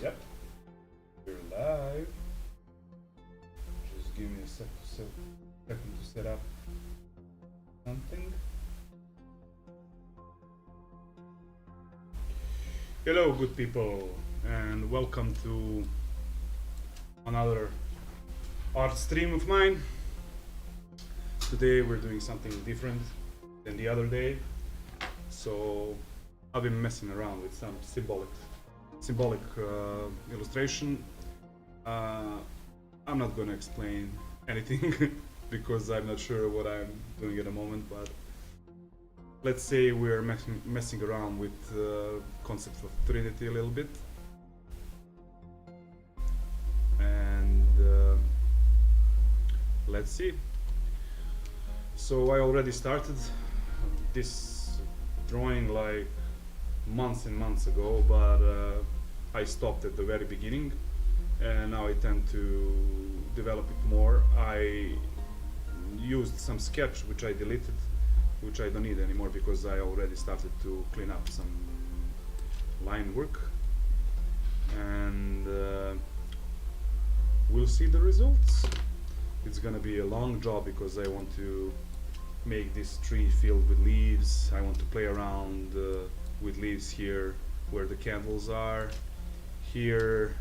Yep, we're live. Just give me a second to set up something. Hello, good people, and welcome to another art stream of mine. Today we're doing something different than the other day, so I've been messing around with some symbolic illustration. I'm not gonna explain anything because I'm not sure what I'm doing at the moment, but let's say we're messing around with the concept of Trinity a little bit. And let's see. So I already started this drawing like months and months ago, but I stopped at the very beginning, and now I tend to develop it more. I used some sketch which I deleted, which I don't need anymore because I already started to clean up some line work, and we'll see the results. It's gonna be a long job because I want to make this tree filled with leaves. I want to play around with leaves here where the candles are. Here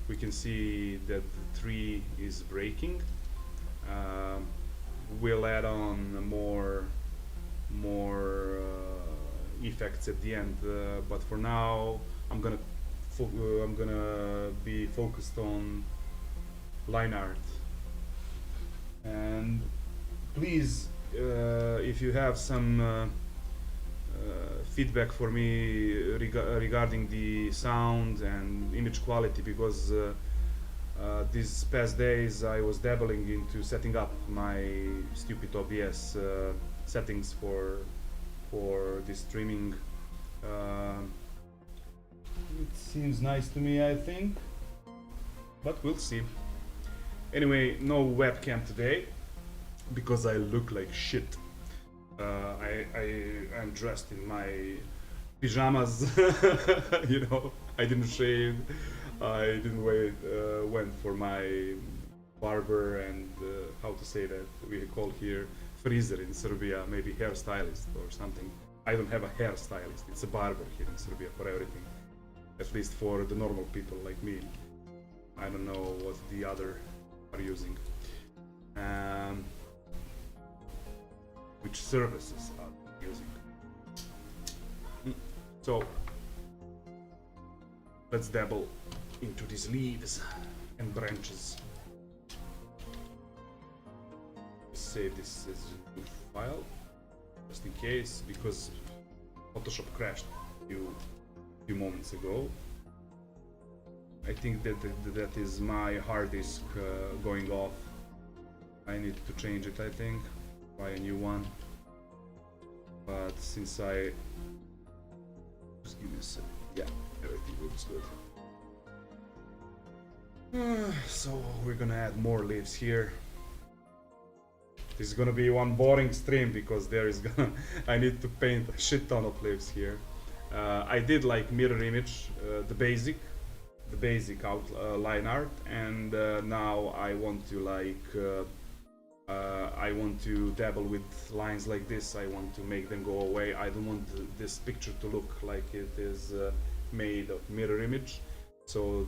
we can see that the tree is breaking. We'll add on more effects at the end, but for now I'm gonna be focused on line art. And please, if you have some feedback for me regarding the sound and image quality, because these past days I was dabbling into setting up my stupid OBS settings for this streaming. It seems nice to me, I think, but we'll see. Anyway, no webcam today because I look like shit. I'm dressed in my pajamas. You know, I didn't shave. I didn't went for my barber and how to say that we call here freezer in Serbia, maybe hairstylist or something. I don't have a hairstylist. It's a barber here in Serbia for everything. At least for the normal people like me. I don't know what the other are using. Which services are they using. So let's dabble into these leaves and branches. Save this as a new file just in case, because Photoshop crashed a few moments ago. I think that is my hard disk going off. I need to change it, I think, buy a new one. But since just give me a sec. Yeah, everything looks good. So we're gonna add more leaves here. This is gonna be one boring stream because I need to paint a shit ton of leaves here. I did like mirror image, the basic line art, and now I want to dabble with lines like this. I want to make them go away. I don't want this picture to look like it is made of mirror image. So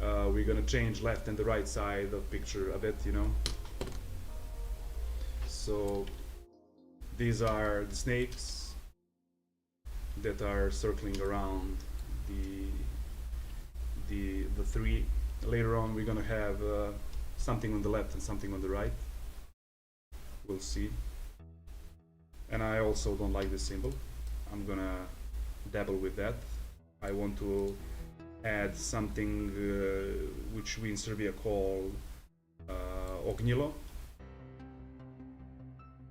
we're gonna change left and the right side of picture a bit, you know. So these are the snakes that are circling around the three. Later on we're gonna have something on the left and something on the right. We'll see. And I also don't like this symbol. I'm gonna dabble with that. I want to add something which we in Serbia call ognilo.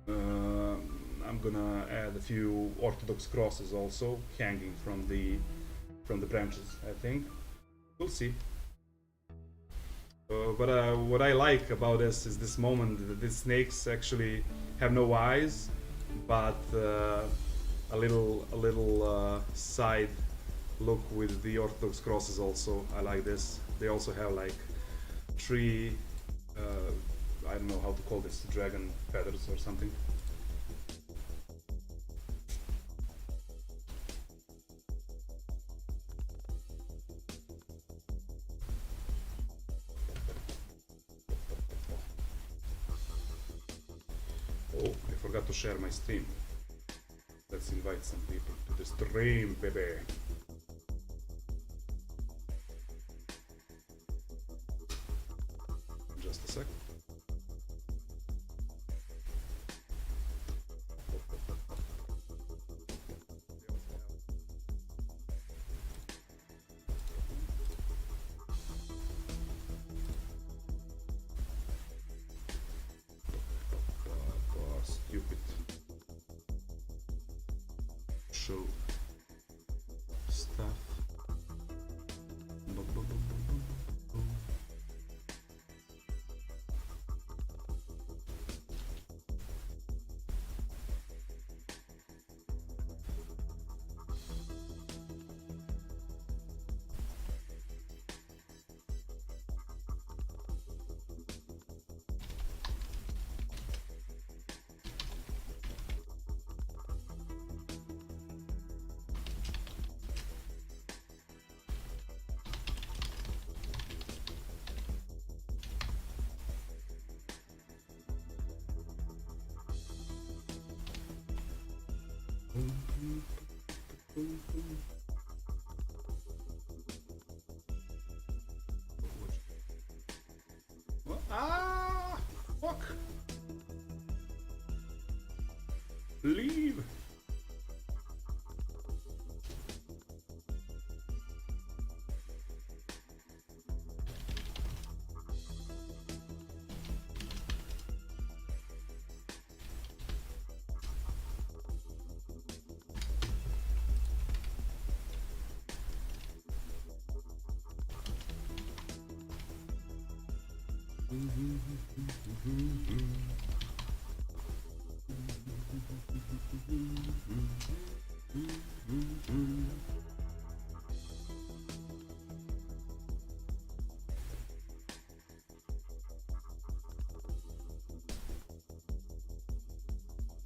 I'm gonna add a few Orthodox crosses also hanging from the branches, I think. We'll see. But what I like about this is this moment that these snakes actually have no eyes, but a little side look with the Orthodox crosses also. I like this. They also have like three, I don't know how to call this, dragon feathers or something. Oh, I forgot to share my stream. Let's invite some people to the stream, baby. Just a sec. Stupid show stuff. Ah, fuck. Leave.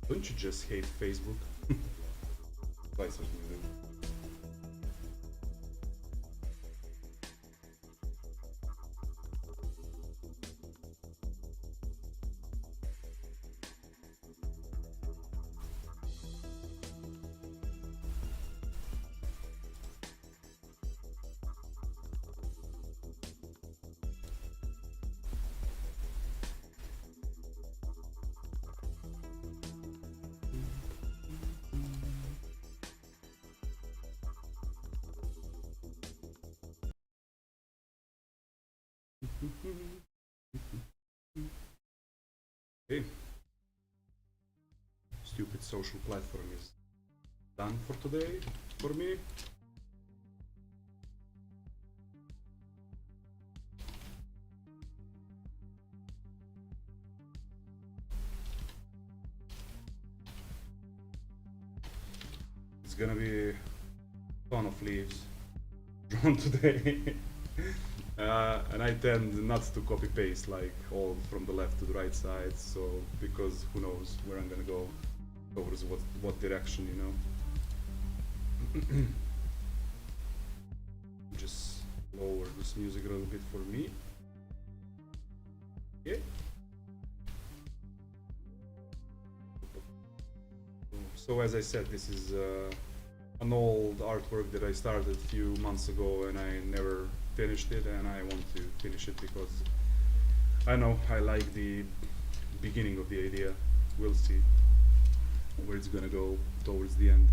Don't you just hate Facebook? Vice versa. Okay. Stupid social platform is done for today for me. It's gonna be a ton of leaves drawn today. And I tend not to copy paste like all from the left to the right side, so because who knows where I'm gonna go towards what direction, you know. Just lower this music a little bit for me. Okay. So as I said, this is an old artwork that I started a few months ago and I never finished it, and I want to finish it because I know I like the beginning of the idea. We'll see where it's gonna go towards the end.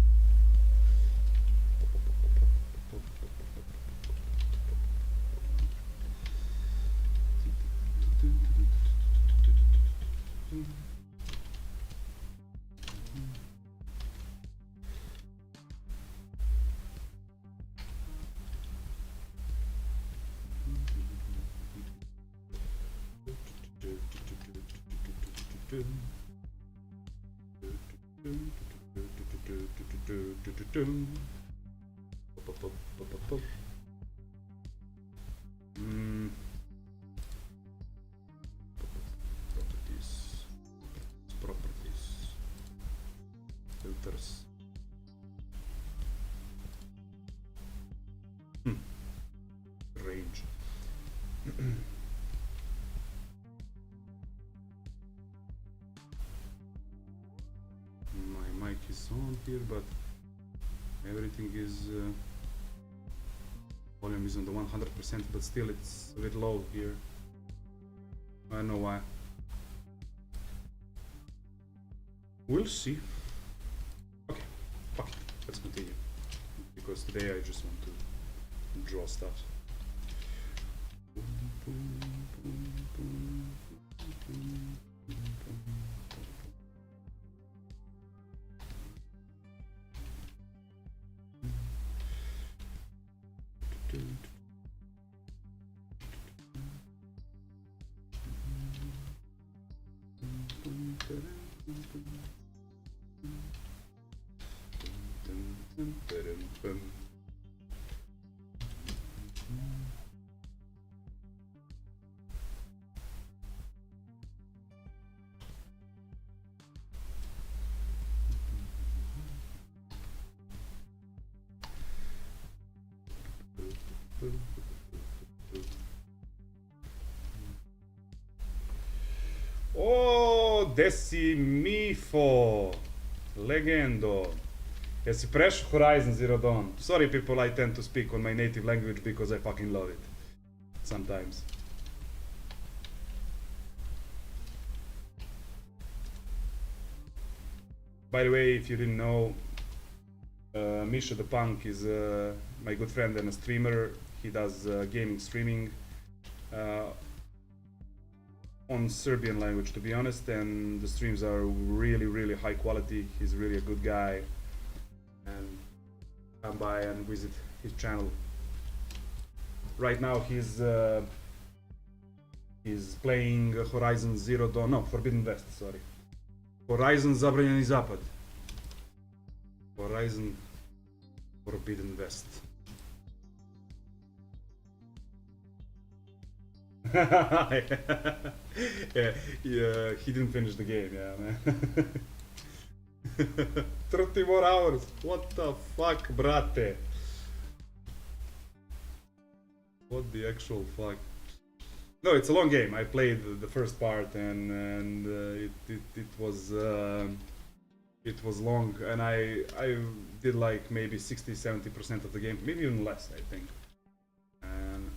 Mm. Properties, filters. Range. My mic is on here, but everything is volume is on the 100%, but still it's a bit low here. I don't know why. We'll see. Okay, fuck it. Let's continue. Because today I just want to draw stuff. Oh, Decimifo, Legendo. Jesi prešao Horizon Zero Dawn? Sorry people, I tend to speak on my native language because I fucking love it. Sometimes. By the way, if you didn't know, Misha the Punk is my good friend and a streamer. He does gaming streaming on Serbian language, to be honest, and the streams are really, really high quality. He's really a good guy, and come by and visit his channel. Right now he's playing Horizon Zero Dawn, no, Forbidden West, sorry. Horizon Zabranjeni Zapad. Horizon Forbidden West. yeah, he didn't finish the game, yeah, man. 30 more hours, what the fuck, brate? What the actual fuck? No, it's a long game. I played the first part and it was long, and I did like maybe 60-70% of the game, maybe even less, I think. And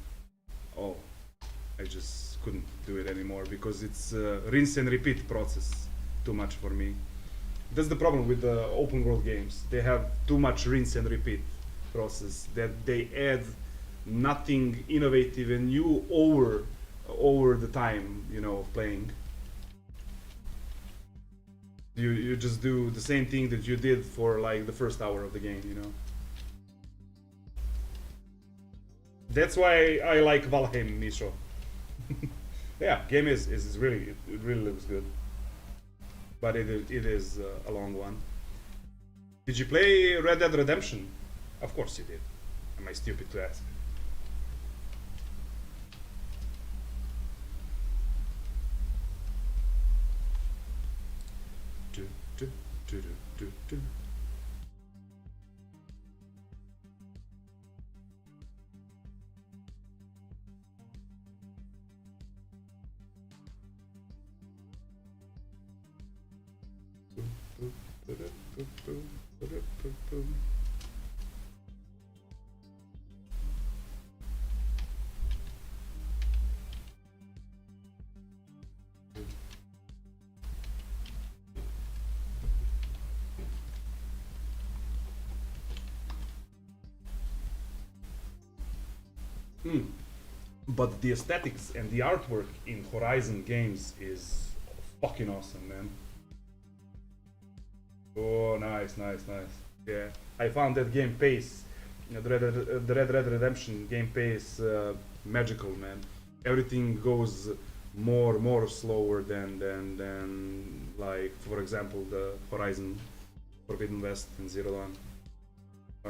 oh, I just couldn't do it anymore because it's rinse and repeat process too much for me. That's the problem with the open world games. They have too much rinse and repeat process that they add nothing innovative and new over the time, you know, of playing. You just do the same thing that you did for like the first hour of the game, you know. That's why I like Valheim, Misho. Yeah, game is really, it really looks good, but it is a long one. Did you play Red Dead Redemption? Of course you did. Am I stupid to ask? But the aesthetics and the artwork in Horizon games is fucking awesome, man. Oh, nice. Yeah, I found that game pace, you know, the Red Dead Redemption game pace magical, man. Everything goes more slower than like, for example, the Horizon Forbidden West and Zero Dawn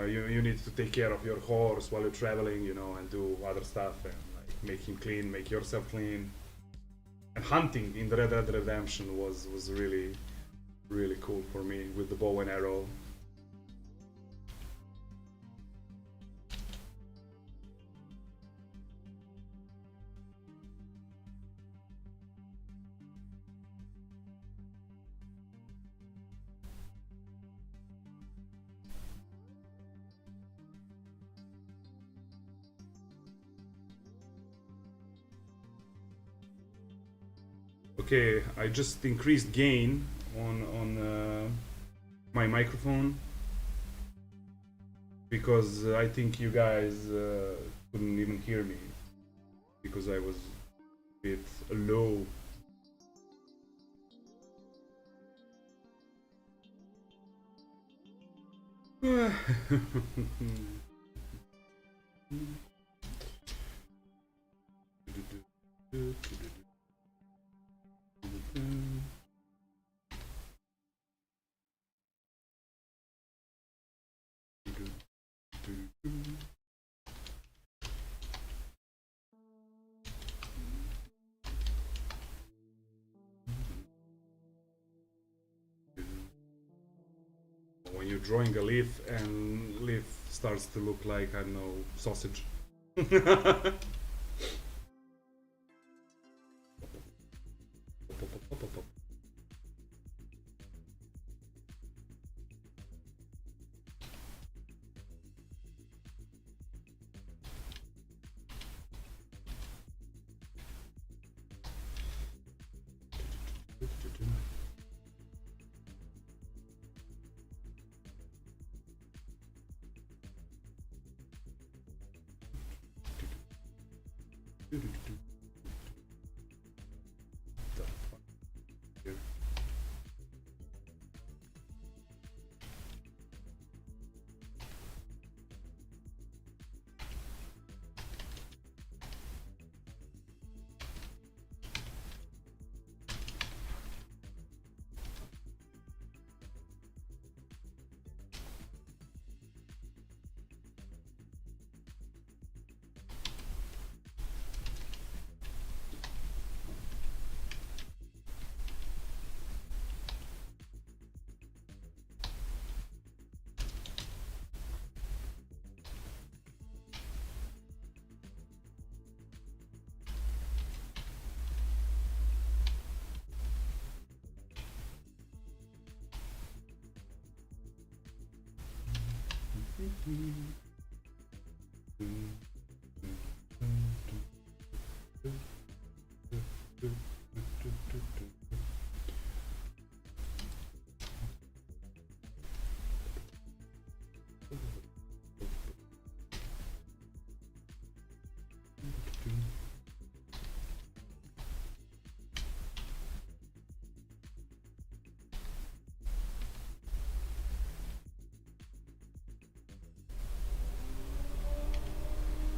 you need to take care of your horse while you're traveling, you know, and do other stuff and like make him clean, make yourself clean. And hunting in the Red Dead Redemption was really cool for me with the bow and arrow. Okay, I just increased gain on my microphone because I think you guys couldn't even hear me because I was a bit low. When you're drawing a leaf and leaf starts to look like, I don't know, sausage.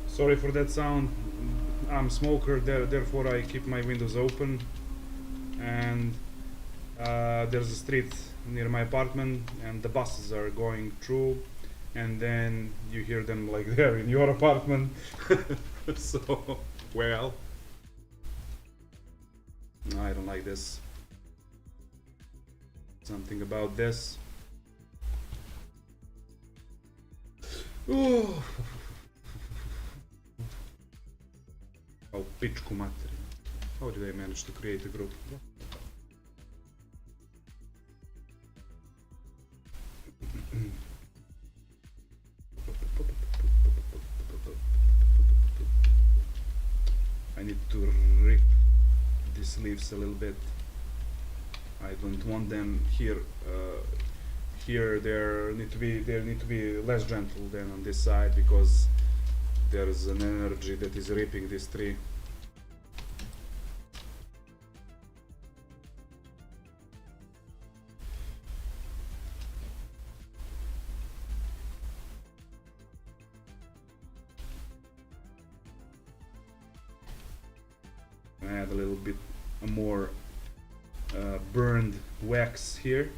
Sorry for that sound. I'm a smoker, therefore I keep my windows open. And there's a street near my apartment, and the buses are going through, and then you hear them like they're in your apartment. So, well, I don't like this. Something about this. Ooh. Oh, pičku materinu. How did I manage to create a group? I need to rip these leaves a little bit. I don't want them here. Here they need to be less gentle than on this side because there's an energy that is ripping this tree. Add a little bit more burned wax here.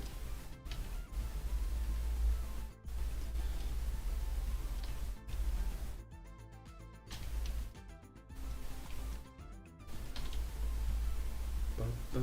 I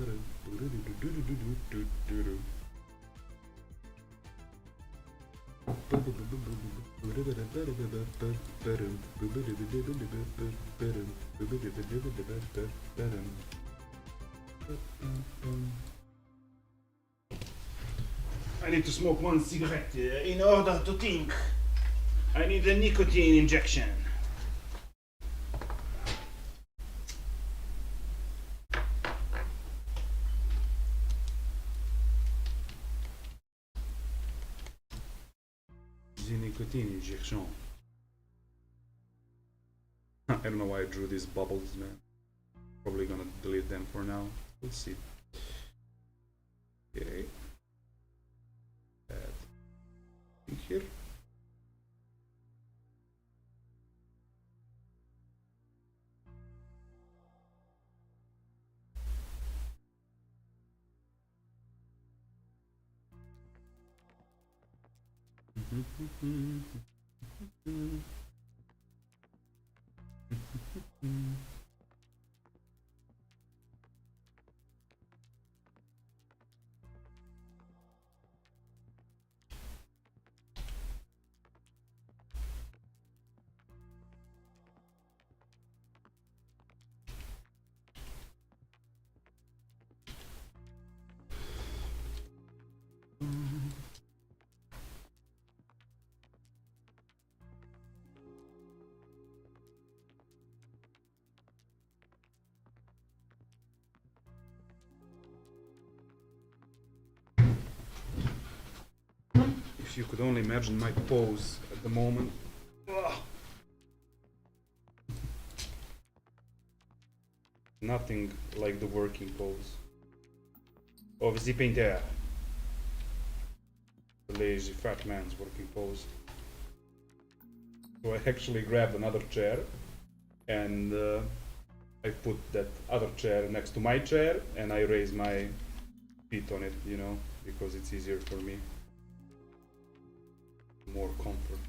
need to smoke one cigarette in order to think. I need a nicotine injection. The nicotine injection. I don't know why I drew these bubbles, man. Probably gonna delete them for now. We'll see. Okay. Add here. If you could only imagine my pose at the moment. Ugh. Nothing like the working pose of the painter. The lazy fat man's working pose. So I actually grabbed another chair and I put that other chair next to my chair and I raise my feet on it, you know, because it's easier for me. More comfort.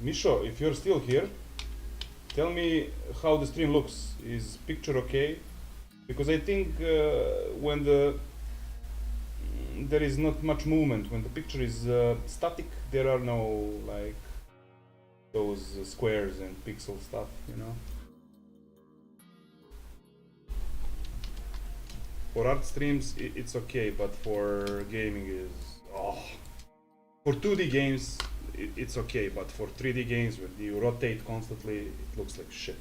Misho, if you're still here, tell me how the stream looks. Is picture okay? Because I think when there is not much movement, when the picture is static, there are no like those squares and pixel stuff, you know. For art streams, it's okay, but for gaming is for 2D games, it's okay, but for 3D games, when you rotate constantly, it looks like shit.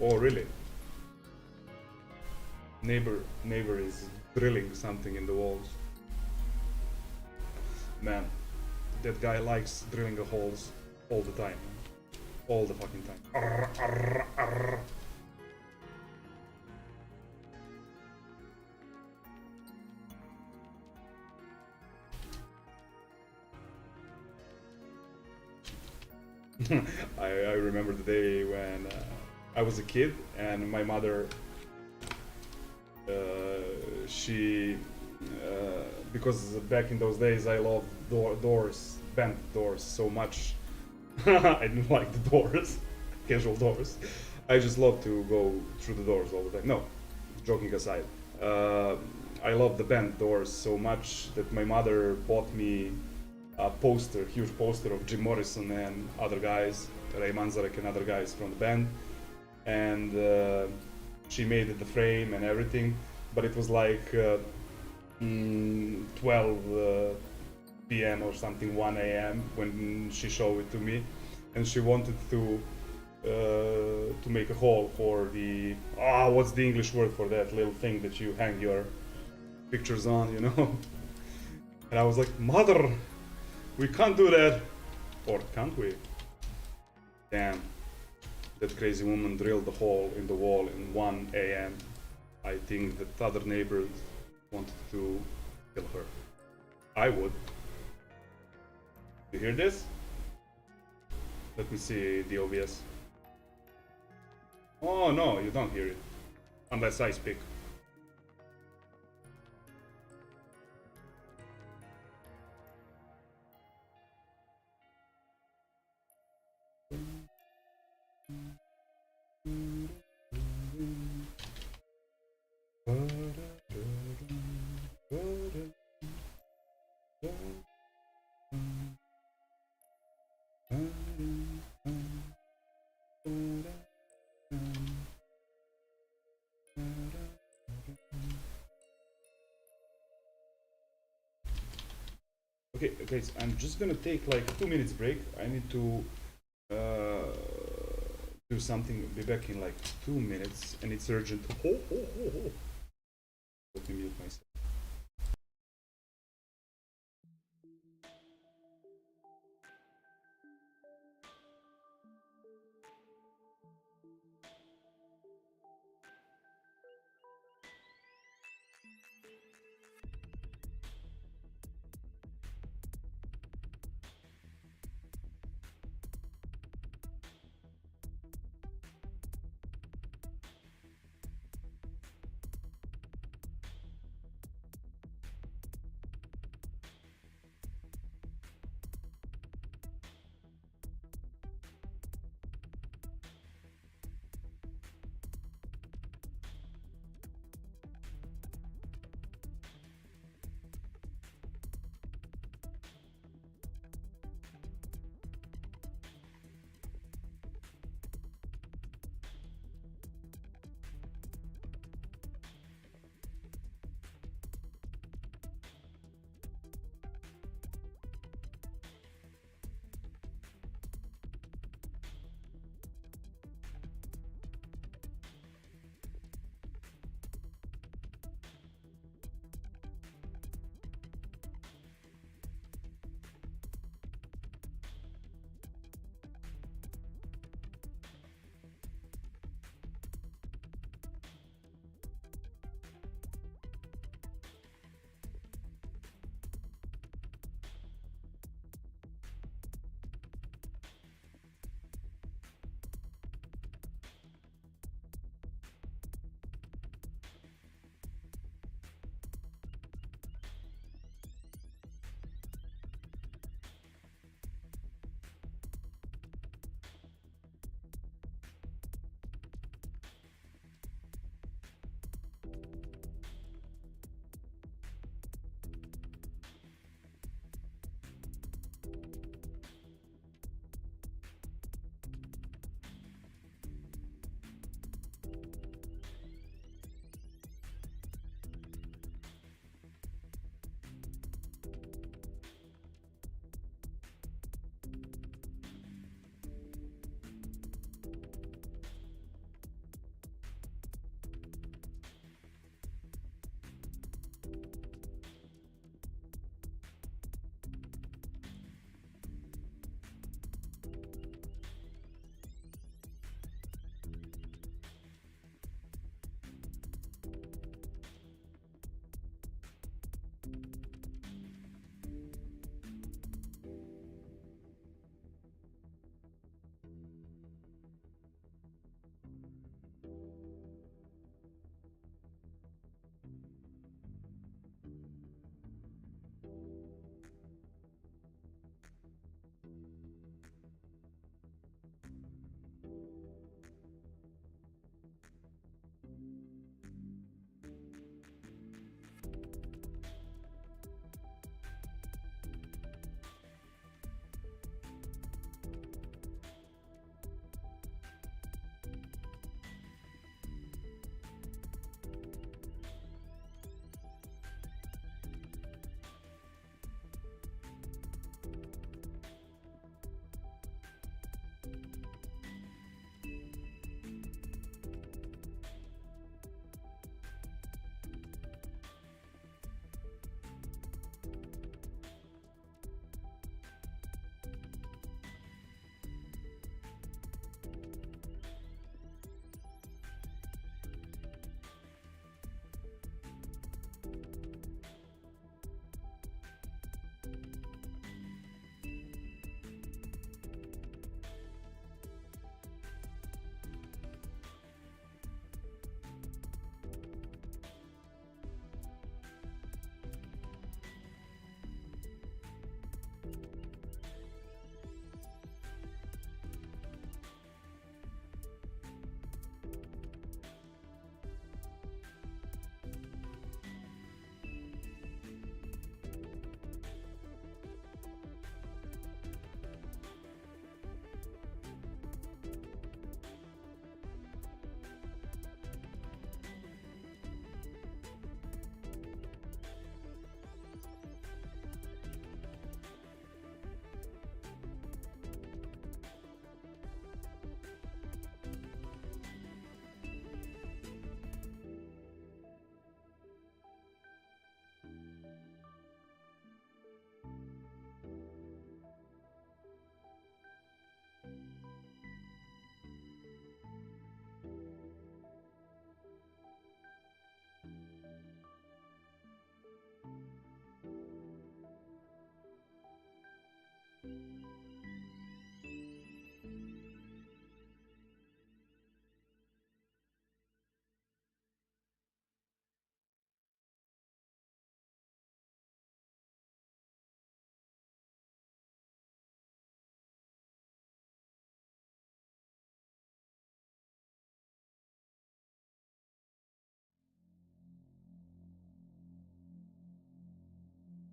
Oh, really? Neighbor is drilling something in the walls. Man, that guy likes drilling the holes all the time. All the fucking time. Arr, arr, arr. I remember the day when I was a kid and my mother, uh, she, because back in those days I loved doors, bent doors so much. I didn't like the doors, casual doors. I just love to go through the doors all the time. No, joking aside. Uh, I love the bent doors so much that my mother bought me a poster, huge poster of Jim Morrison and other guys, Ray Manzarek and other guys from the band, and she made it the frame and everything, but it was like 12 p.m. or something, 1 a.m. when she showed it to me, and she wanted to make a hole for the what's the English word for that little thing that you hang your pictures on, you know? And I was like, mother, we can't do that, or can't we? Damn, that crazy woman drilled a hole in the wall in 1 a.m. I think that other neighbors wanted to kill her. I would. You hear this? Let me see the OBS. Oh no, you don't hear it. Unless I speak. Okay, guys, I'm just gonna take like 2 minutes break. I need to do something. Be back in like 2 minutes, and it's urgent. Let me mute myself.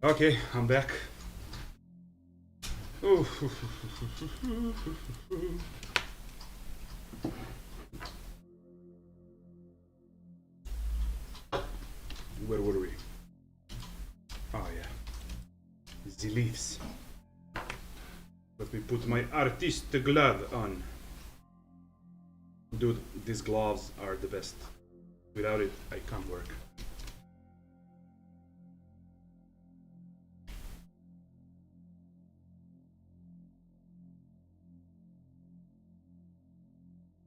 Okay, I'm back. Ooh. Where were we? Oh yeah, the leaves. Let me put my artist glove on. Dude, these gloves are the best. Without it, I can't work.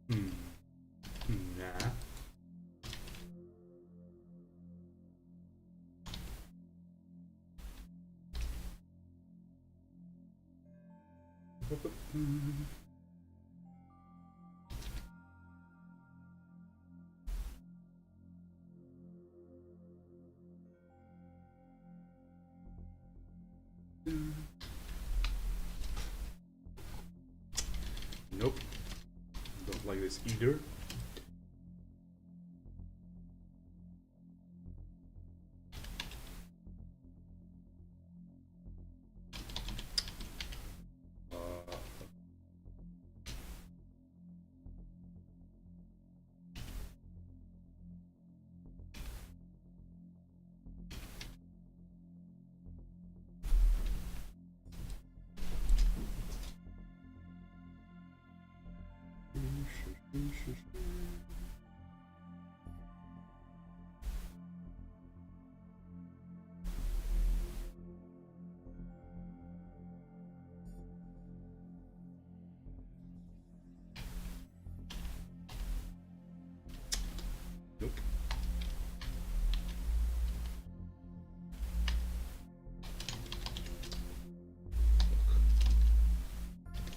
Nah. Nope. Don't like this either. Nope.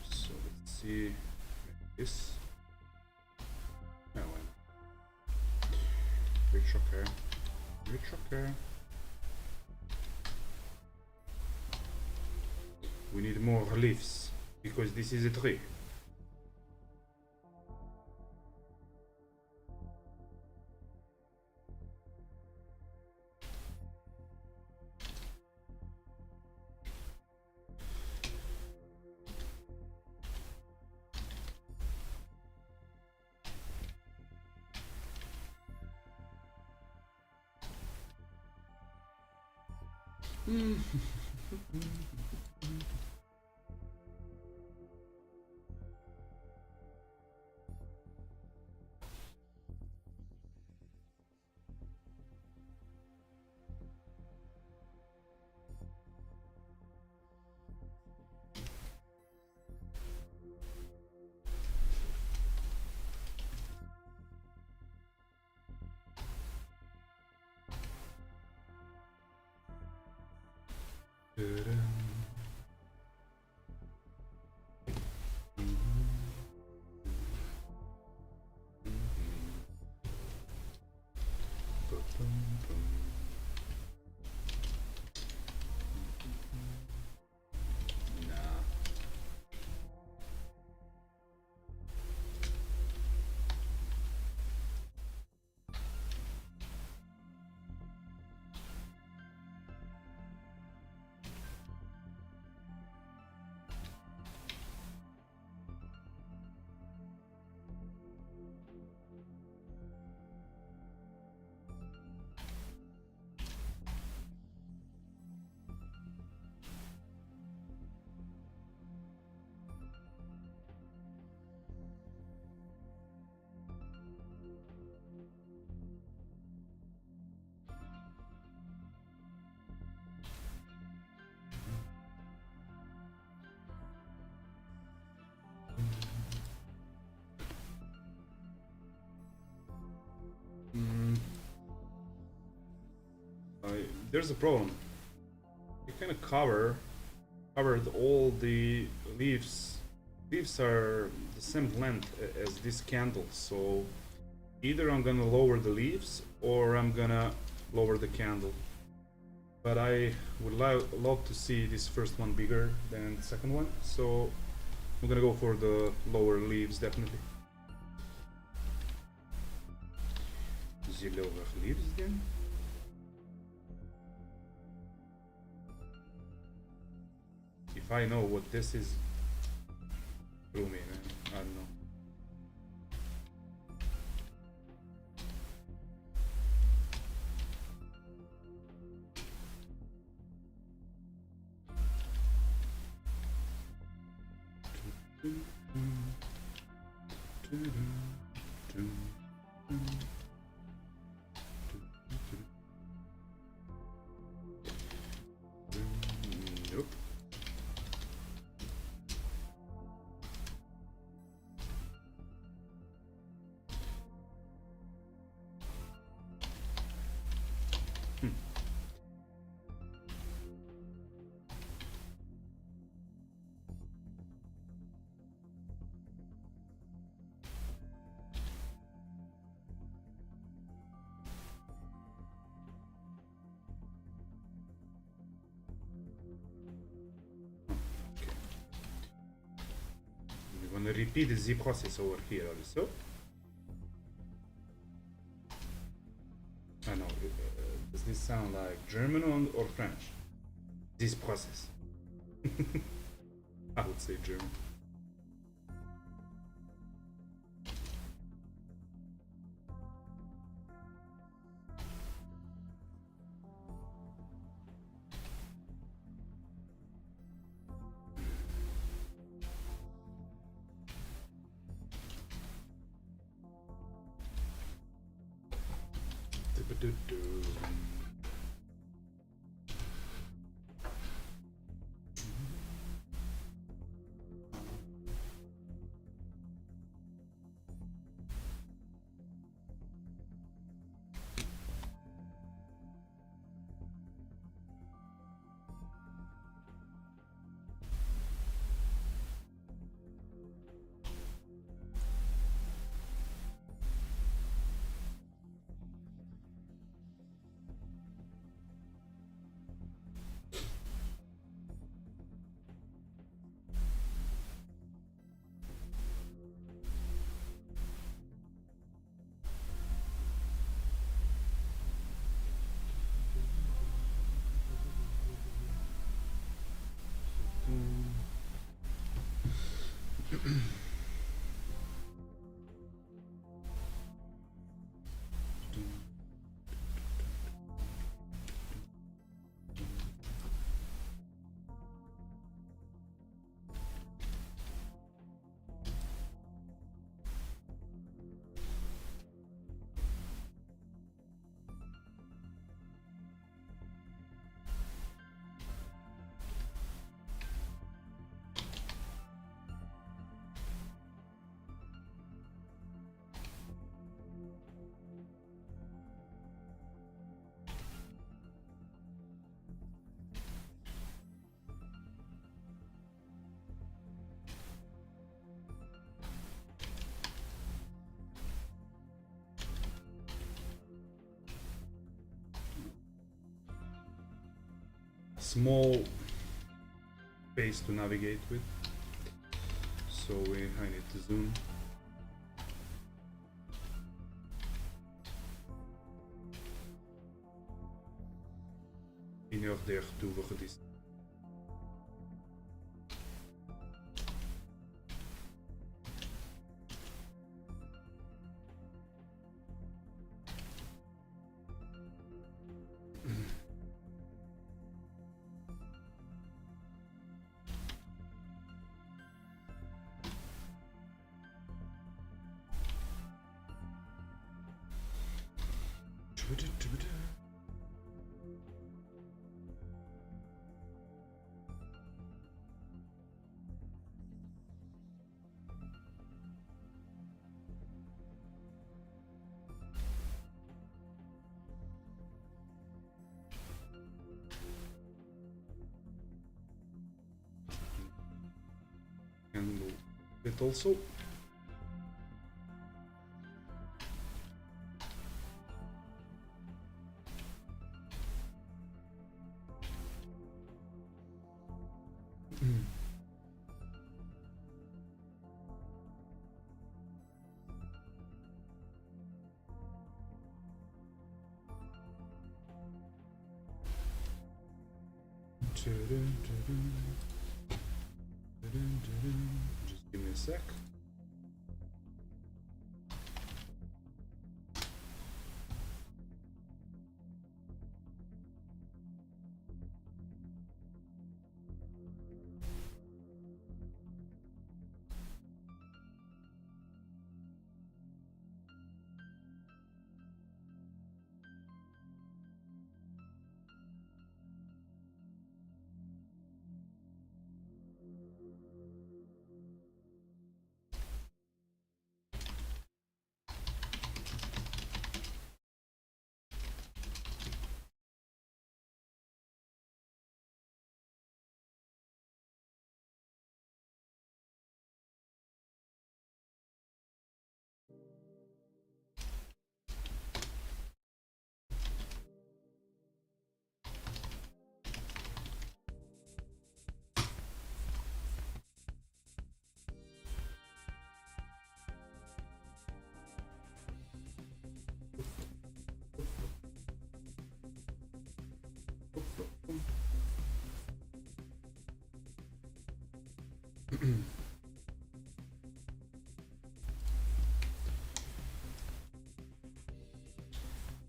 So let's see this. Oh, well. Rich, okay. Rich, okay. We need more leaves because this is a tree. Nah. There's a problem. You kind of covered all the leaves. Leaves are the same length as this candle, so either I'm gonna lower the leaves or I'm gonna lower the candle. But I would love to see this first one bigger than the second one, so I'm gonna go for the lower leaves definitely. The lower leaves then. If I know what this is, screw me, man. I don't know. Nope. We're gonna repeat the process over here also. I know. Does this sound like German or French? This process. I would say German. Small space to navigate with, so I need to zoom. Une heure de retour d'ici. And it also. Just give me a sec.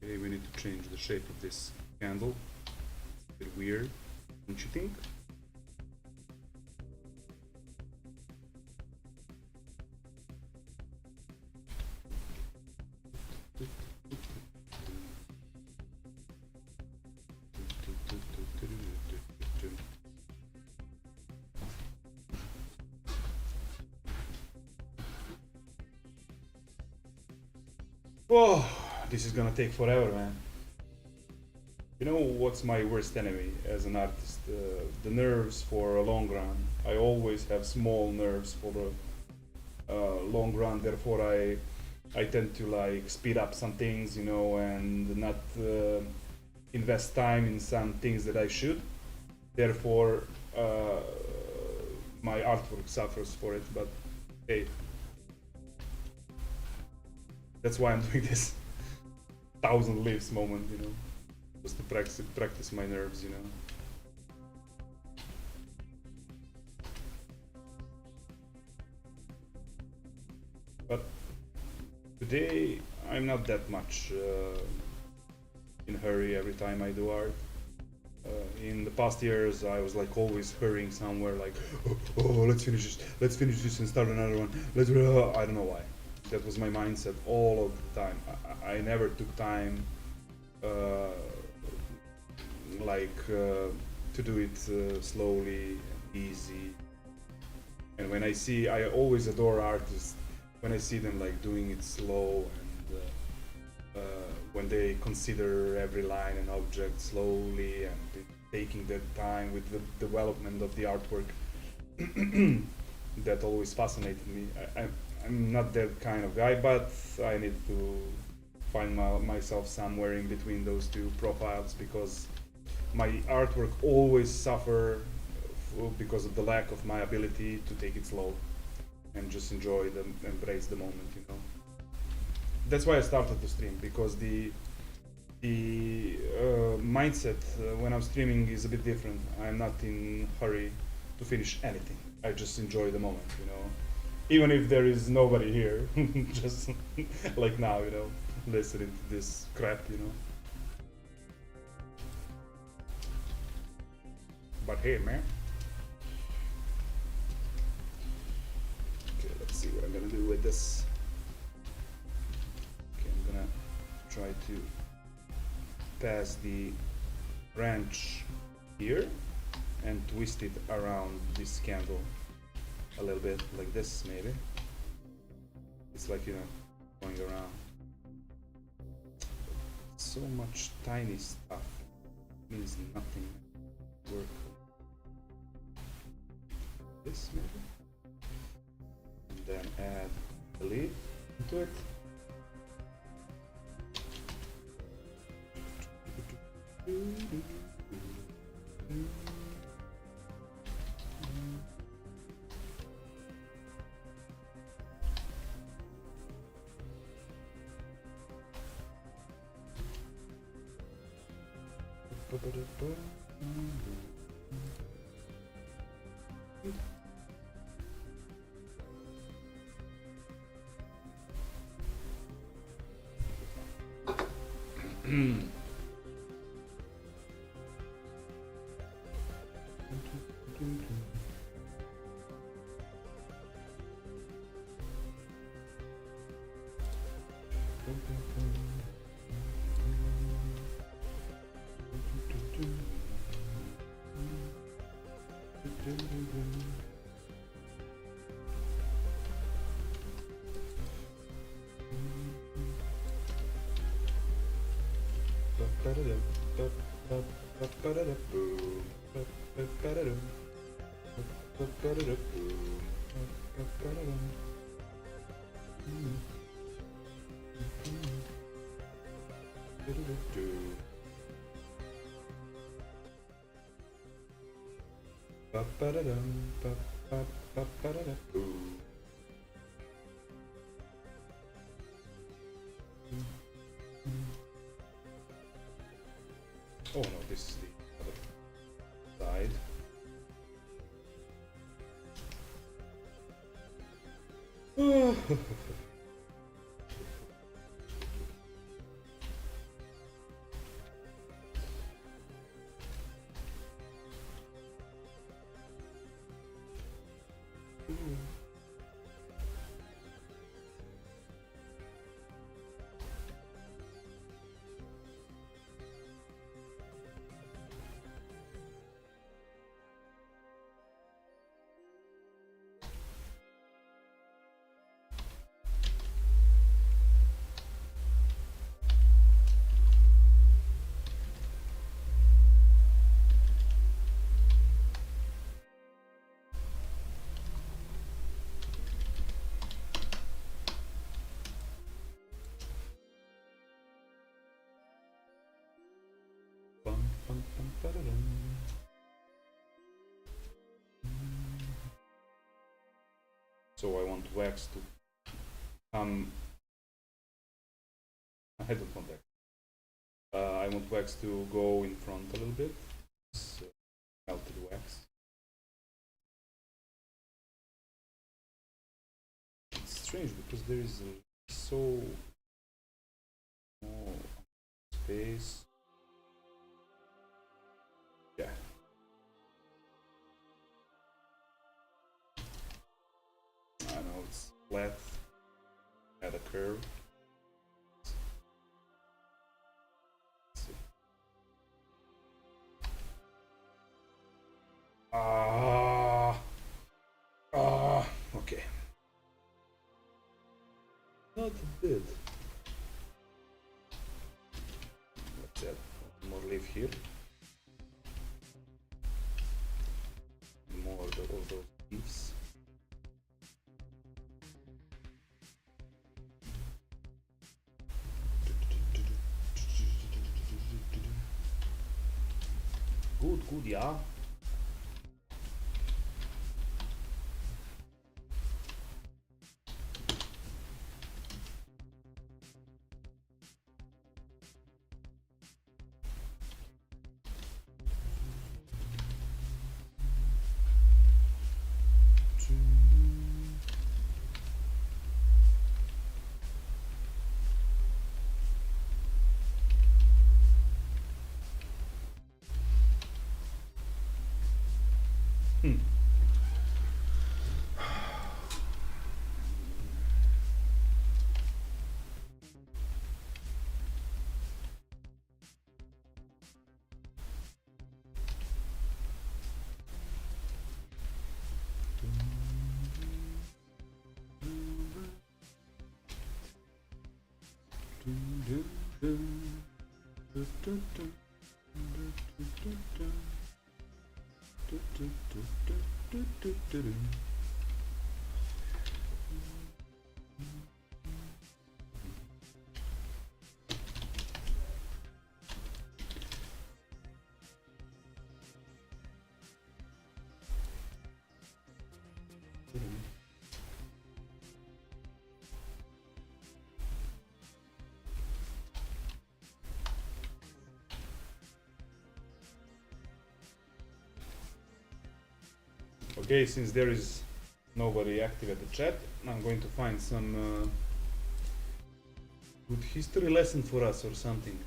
Okay, we need to change the shape of this candle. It's a bit weird, don't you think? Oh, this is gonna take forever, man. You know what's my worst enemy as an artist? The nerves for a long run. I always have small nerves for the long run. Therefore, I tend to like speed up some things, you know, and not invest time in some things that I should. Therefore, my artwork suffers for it. But hey, that's why I'm doing this 1,000 leaves moment, you know, just to practice my nerves, you know. But today I'm not that much in a hurry every time I do art. In the past years, I was like always hurrying somewhere, like, oh, let's finish this and start another one. I don't know why. That was my mindset all of the time. I never took time, to do it slowly and easy. And when I always adore artists when I see them like doing it slow and when they consider every line and object slowly and taking their time with the development of the artwork. That always fascinated me. I'm not that kind of guy, but I need to find myself somewhere in between those two profiles because my artwork always suffer because of the lack of my ability to take it slow and just enjoy embrace the moment, you know. That's why I started to stream, because the mindset when I'm streaming is a bit different. I'm not in hurry to finish anything. I just enjoy the moment, you know. Even if there is nobody here, just like now, you know, listening to this crap, you know. But hey, man. Okay, let's see what I'm gonna do with this. Okay, I'm gonna try to pass the branch here and twist it around this candle a little bit, like this maybe. It's like, you know, going around. So much tiny stuff means nothing. Work this maybe, and then add the leaf into it. Oh no, this is the other side. So I want wax to come. I don't want that. I want wax to go in front a little bit. So melted wax. It's strange because there is so small space. Yeah. I know it's flat at a curve. Let's see. Okay. Not a bit. Let's add more leaf here. More of those leaves. Good, yeah. Okay, since there is nobody active at the chat, I'm going to find some good history lesson for us or something.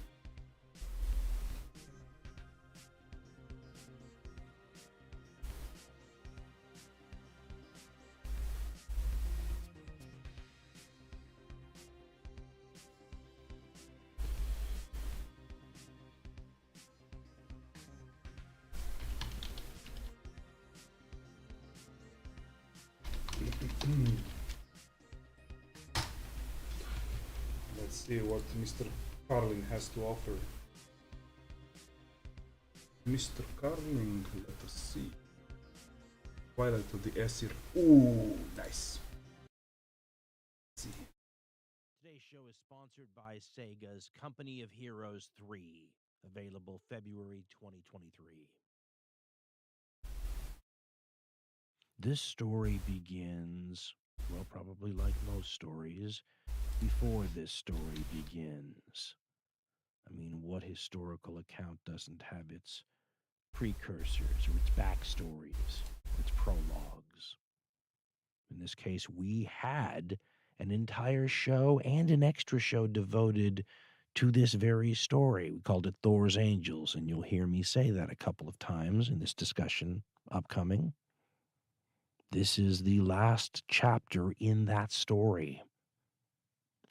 Let's see what Mr. Carlin has to offer. Mr. Carlin, let us see. Twilight of the Aesir. Ooh, nice. Let's see. Today's show is sponsored by Sega's Company of Heroes 3, available February 2023. This story begins, well, probably like most stories, before this story begins. I mean, what historical account doesn't have its precursors or its backstories or its prologues? In this case, we had an entire show and an extra show devoted to this very story. We called it Thor's Angels, and you'll hear me say that a couple of times in this discussion upcoming. This is the last chapter in that story,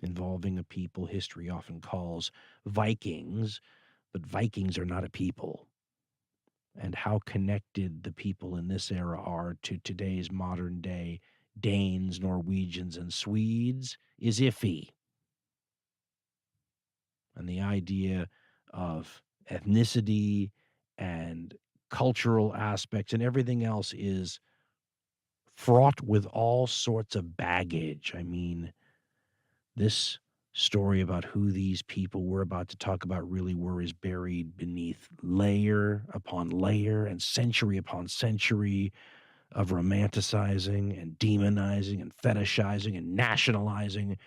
involving a people history often calls Vikings, but Vikings are not a people. And how connected the people in this era are to today's modern day Danes, Norwegians, and Swedes is iffy. And the idea of ethnicity and cultural aspects and everything else is fraught with all sorts of baggage. I mean, this story about who these people we're about to talk about really were is buried beneath layer upon layer and century upon century of romanticizing and demonizing and fetishizing and nationalizing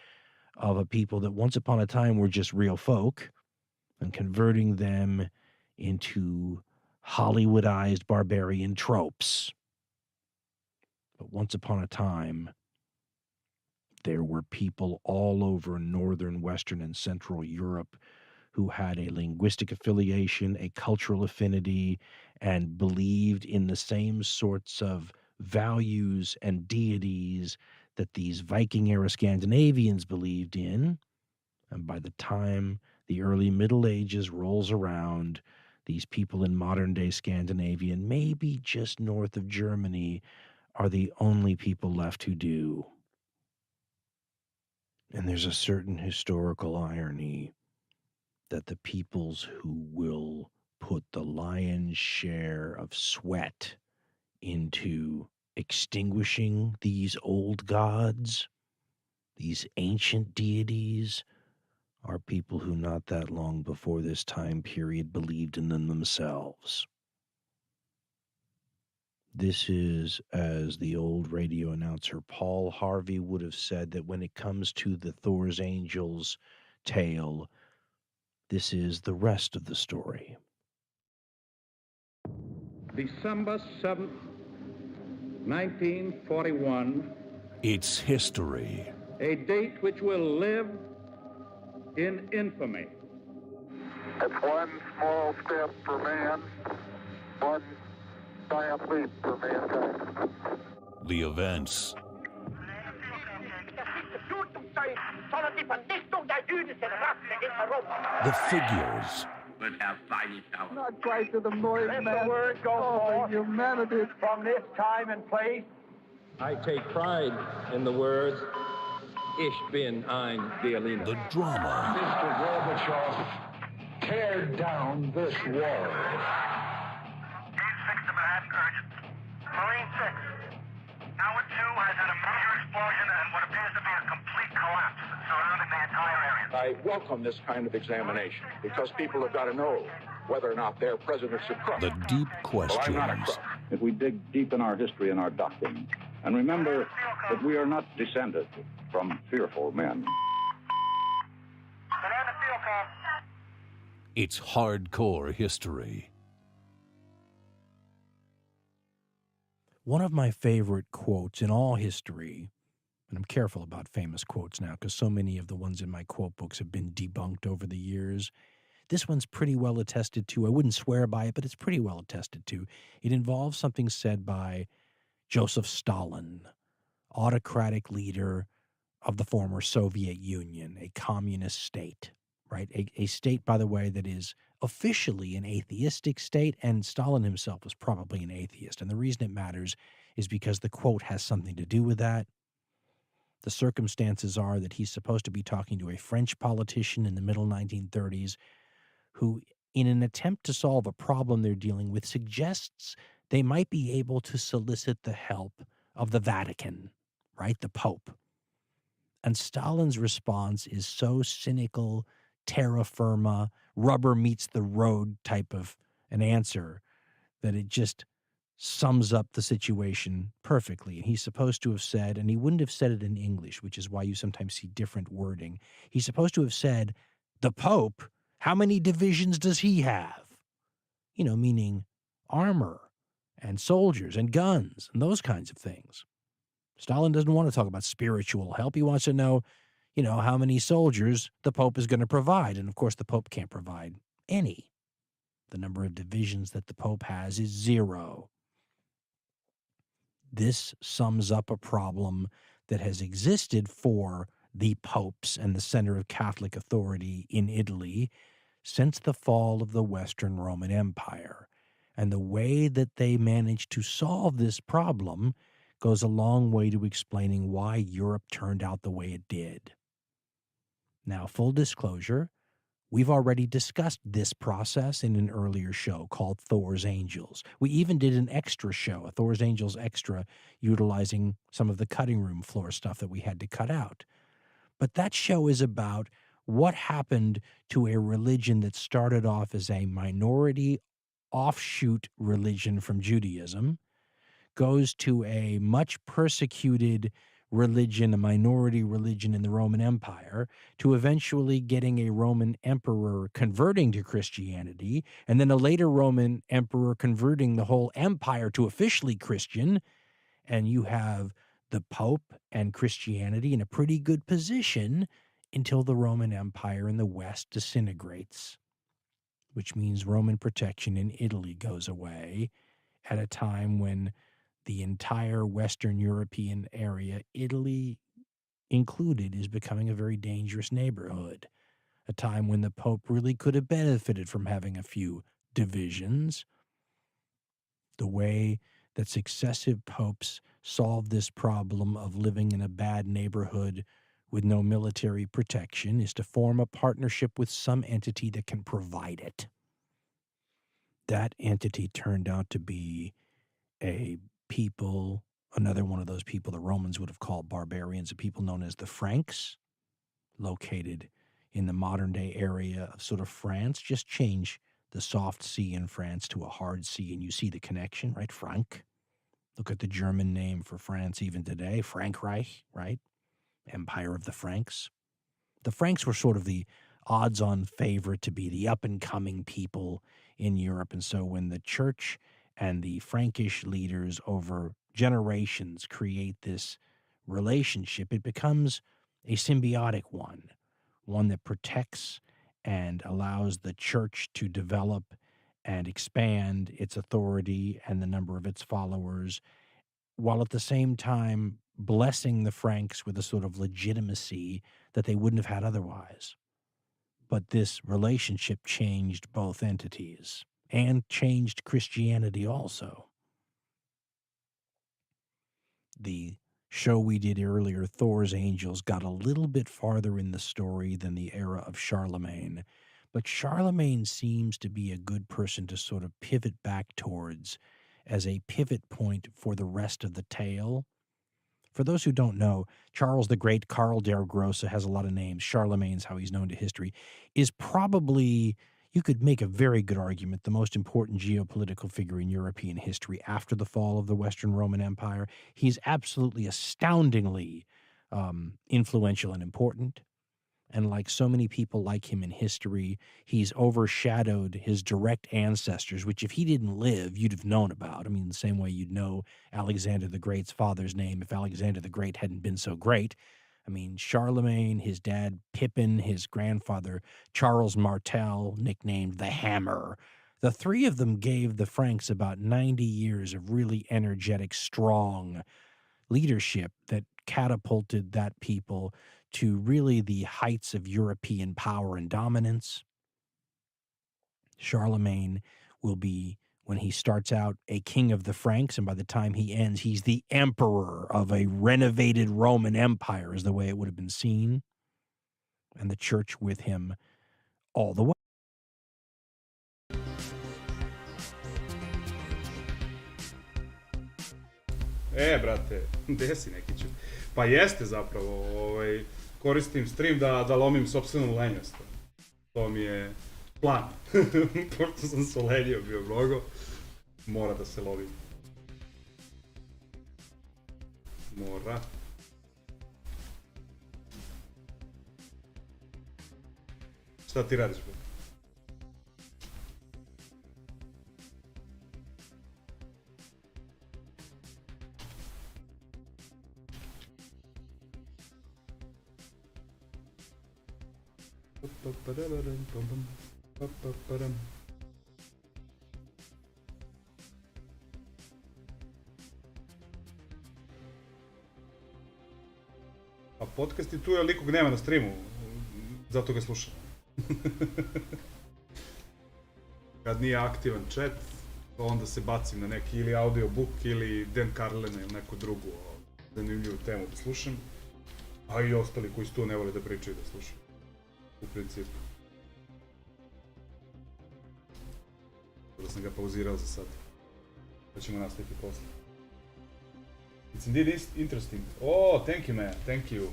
of a people that once upon a time were just real folk, and converting them into Hollywoodized barbarian tropes. But once upon a time, there were people all over northern, western, and central Europe who had a linguistic affiliation, a cultural affinity, and believed in the same sorts of values and deities that these Viking-era Scandinavians believed in. And by the time the early Middle Ages rolls around, these people in modern-day Scandinavia, and maybe just north of Germany, are the only people left who do. And there's a certain historical irony that the peoples who will put the lion's share of sweat into extinguishing these old gods, these ancient deities, are people who not that long before this time period believed in them themselves. This is, as the old radio announcer Paul Harvey would have said, that when it comes to the Thor's Angels tale, this is the rest of the story. December 7th, 1941. It's history. A date which will live in infamy. It's one small step for man, one giant leap for mankind. The events. The figures. Not quite to the noise, man. Let the word go forth humanity. from this time and place. I take pride in the words, Ich bin ein Berliner. The drama. Mr. Gorbachev, tear down this wall. Gate 6 to Manhattan, urgent. Marine 6. Tower 2 has had a major explosion and what appears to be a complete collapse surrounding the entire area. I welcome this kind of examination because people have got to know whether or not their president's a crook. The deep Well, I'm not a questions. crook. If we dig deep in our history and our doctrine, and remember that we are not descended from fearful men. Banana field com. It's hardcore history. One of my favorite quotes in all history, and I'm careful about famous quotes now because so many of the ones in my quote books have been debunked over the years. This one's pretty well attested to. I wouldn't swear by it, but it's pretty well attested to. It involves something said by Joseph Stalin, autocratic leader of the former Soviet Union, a communist state, right? A state, by the way, that is officially an atheistic state, and Stalin himself was probably an atheist. And the reason it matters is because the quote has something to do with that. The circumstances are that he's supposed to be talking to a French politician in the middle 1930s who, in an attempt to solve a problem they're dealing with, suggests they might be able to solicit the help of the Vatican, right? The Pope. And Stalin's response is so cynical, terra firma, rubber meets the road type of an answer that it just sums up the situation perfectly. And he's supposed to have said, and he wouldn't have said it in English, which is why you sometimes see different wording. He's supposed to have said, the Pope, how many divisions does he have? You know, meaning armor and soldiers and guns and those kinds of things. Stalin doesn't want to talk about spiritual help. He wants to know, you know, how many soldiers the Pope is going to provide. And of course, the Pope can't provide any. The number of divisions that the Pope has is 0. This sums up a problem that has existed for the popes and the center of Catholic authority in Italy since the fall of the Western Roman Empire. And the way that they managed to solve this problem goes a long way to explaining why Europe turned out the way it did. Now, full disclosure, we've already discussed this process in an earlier show called Thor's Angels. We even did an extra show, a Thor's Angels extra, utilizing some of the cutting room floor stuff that we had to cut out. But that show is about what happened to a religion that started off as a minority offshoot religion from Judaism, goes to a much persecuted religion, a minority religion in the Roman Empire, to eventually getting a Roman emperor converting to Christianity, and then a later Roman emperor converting the whole empire to officially Christian, and you have the Pope and Christianity in a pretty good position until the Roman Empire in the West disintegrates, which means Roman protection in Italy goes away at a time when the entire Western European area, Italy included, is becoming a very dangerous neighborhood, a time when the Pope really could have benefited from having a few divisions. The way that successive popes solved this problem of living in a bad neighborhood with no military protection is to form a partnership with some entity that can provide it. That entity turned out to be a people, another one of those people the Romans would have called barbarians, a people known as the Franks, located in the modern-day area of sort of France. Just change the soft C in France to a hard C, and you see the connection, right? Frank. Look at the German name for France even today, Frankreich, right? Empire of the Franks. The Franks were sort of the odds-on favorite to be the up-and-coming people in Europe, and so when the church and the Frankish leaders over generations create this relationship, it becomes a symbiotic one that protects and allows the church to develop and expand its authority and the number of its followers, while at the same time blessing the Franks with a sort of legitimacy that they wouldn't have had otherwise. But this relationship changed both entities and changed Christianity also. The show we did earlier, Thor's Angels, got a little bit farther in the story than the era of Charlemagne, but Charlemagne seems to be a good person to sort of pivot back towards as a pivot point for the rest of the tale. For those who don't know, Charles the Great, Karl der Grosse, has a lot of names. Charlemagne's how he's known to history, is probably, you could make a very good argument, the most important geopolitical figure in European history after the fall of the Western Roman Empire. He's absolutely astoundingly influential and important. And like so many people like him in history, he's overshadowed his direct ancestors, which if he didn't live, you'd have known about. I mean, the same way you'd know Alexander the Great's father's name if Alexander the Great hadn't been so great. I mean, Charlemagne, his dad Pippin, his grandfather Charles Martel, nicknamed the Hammer. The three of them gave the Franks about 90 years of really energetic, strong leadership that catapulted that people to really the heights of European power and dominance. Charlemagne will be when he starts out a king of the Franks, and by the time he ends, he's the emperor of a renovated Roman Empire, is the way it would have been seen, and the church with him all the way. Brate, gde si Nekiću? Pa jeste zapravo, koristim stream da lomim sopstvenu lenjost. To mi je plan. Pošto sam se lenio bio mnogo, mora da se lovi. Mora. Šta ti radiš, bro? A podcast je tu, jer nikog nema na streamu, zato ga slušam. Kad nije aktivan chat, onda se bacim na neki ili audiobook ili Dan Carlina ili neku drugu zanimljivu temu da slušam, a i ostali koji su tu ne vole da pričaju da slušam, u principu. Da sam ga pauzirao za sad, pa ćemo nastaviti posle. It's indeed interesting. Oh, thank you, man. Thank you.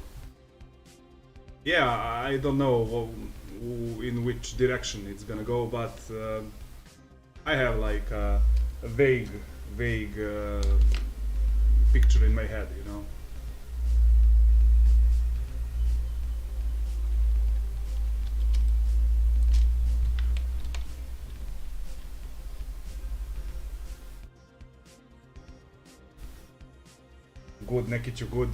Yeah, I don't know in which direction it's gonna go, but I have like a vague picture in my head, you know. Good, Nekiću, good.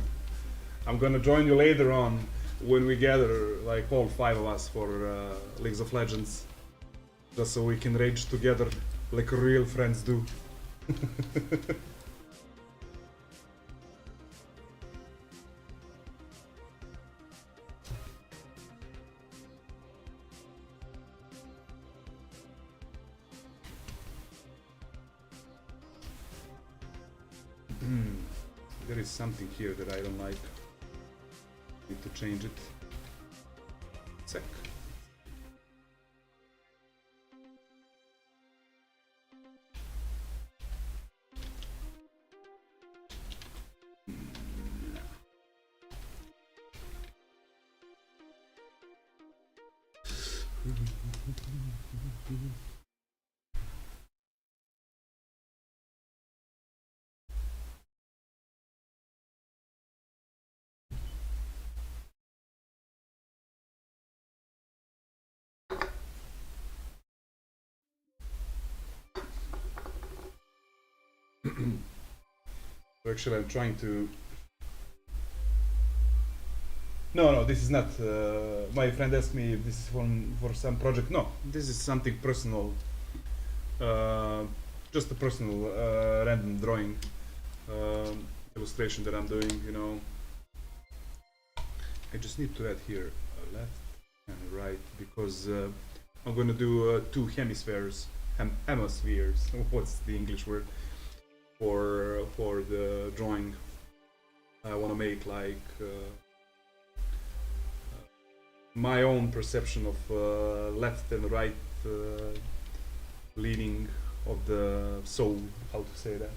I'm gonna join you later on when we gather, like all 5 of us for Leagues of Legends, just so we can rage together like real friends do. There is something here that I don't like. Need to change it. Sec. So actually I'm trying to... No, this is not... my friend asked me if this is for some project. No, this is something personal. Just a personal random drawing illustration that I'm doing, you know. I just need to add here a left and a right because I'm gonna do 2 hemispheres. Hemispheres. What's the English word? For the drawing. I want to make like my own perception of left and right leaning of the soul, how to say that.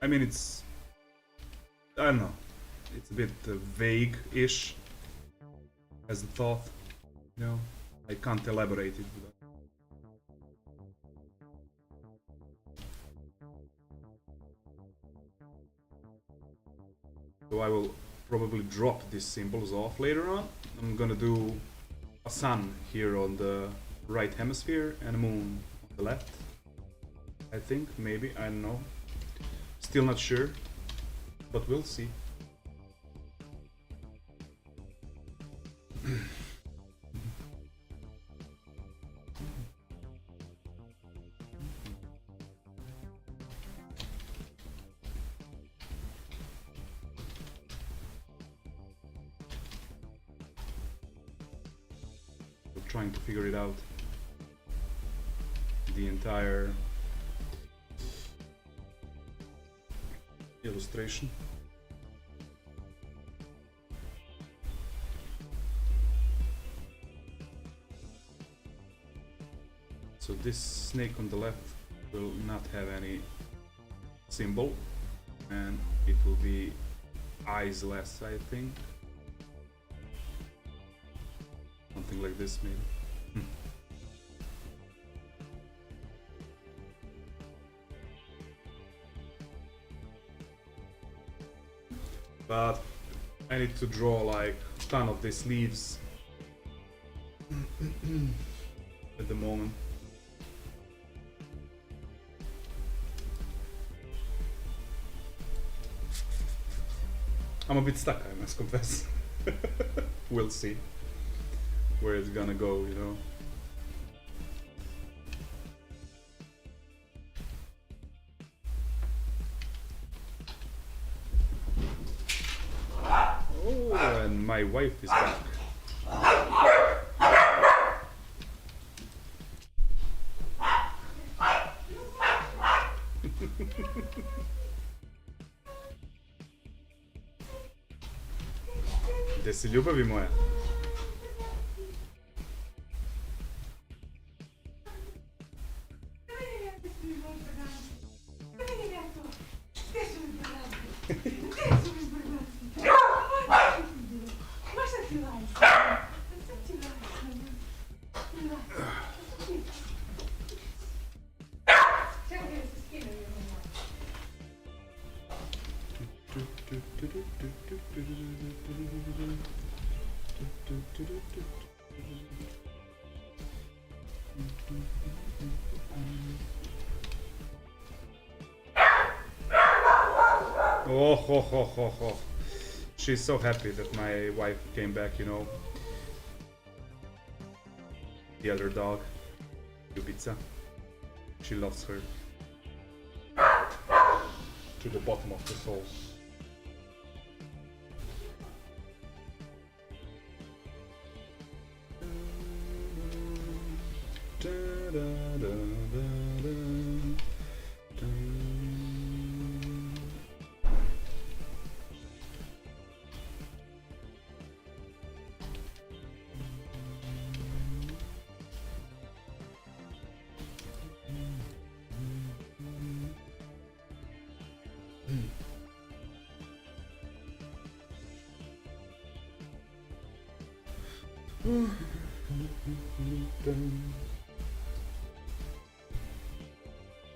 I mean, it's, I don't know, it's a bit vague-ish as a thought, you know, I can't elaborate it. So I will probably drop these symbols off later on. I'm gonna do a sun here on the right hemisphere and a moon on the left. I think, maybe, I don't know. Still not sure, but we'll see. trying to figure it out. The entire illustration. So this snake on the left will not have any symbol, and it will be eyes-less, I think. Something like this, maybe. But I need to draw like a ton of these leaves at the moment. I'm a bit stuck, I must confess. We'll see where it's gonna go, you know. Oh, and my wife is back. Gde si, ljubavi moja? Oh, ho, ho, ho, ho. She's so happy that my wife came back, you know. The other dog, Ljubica. She loves her to the bottom of the soul.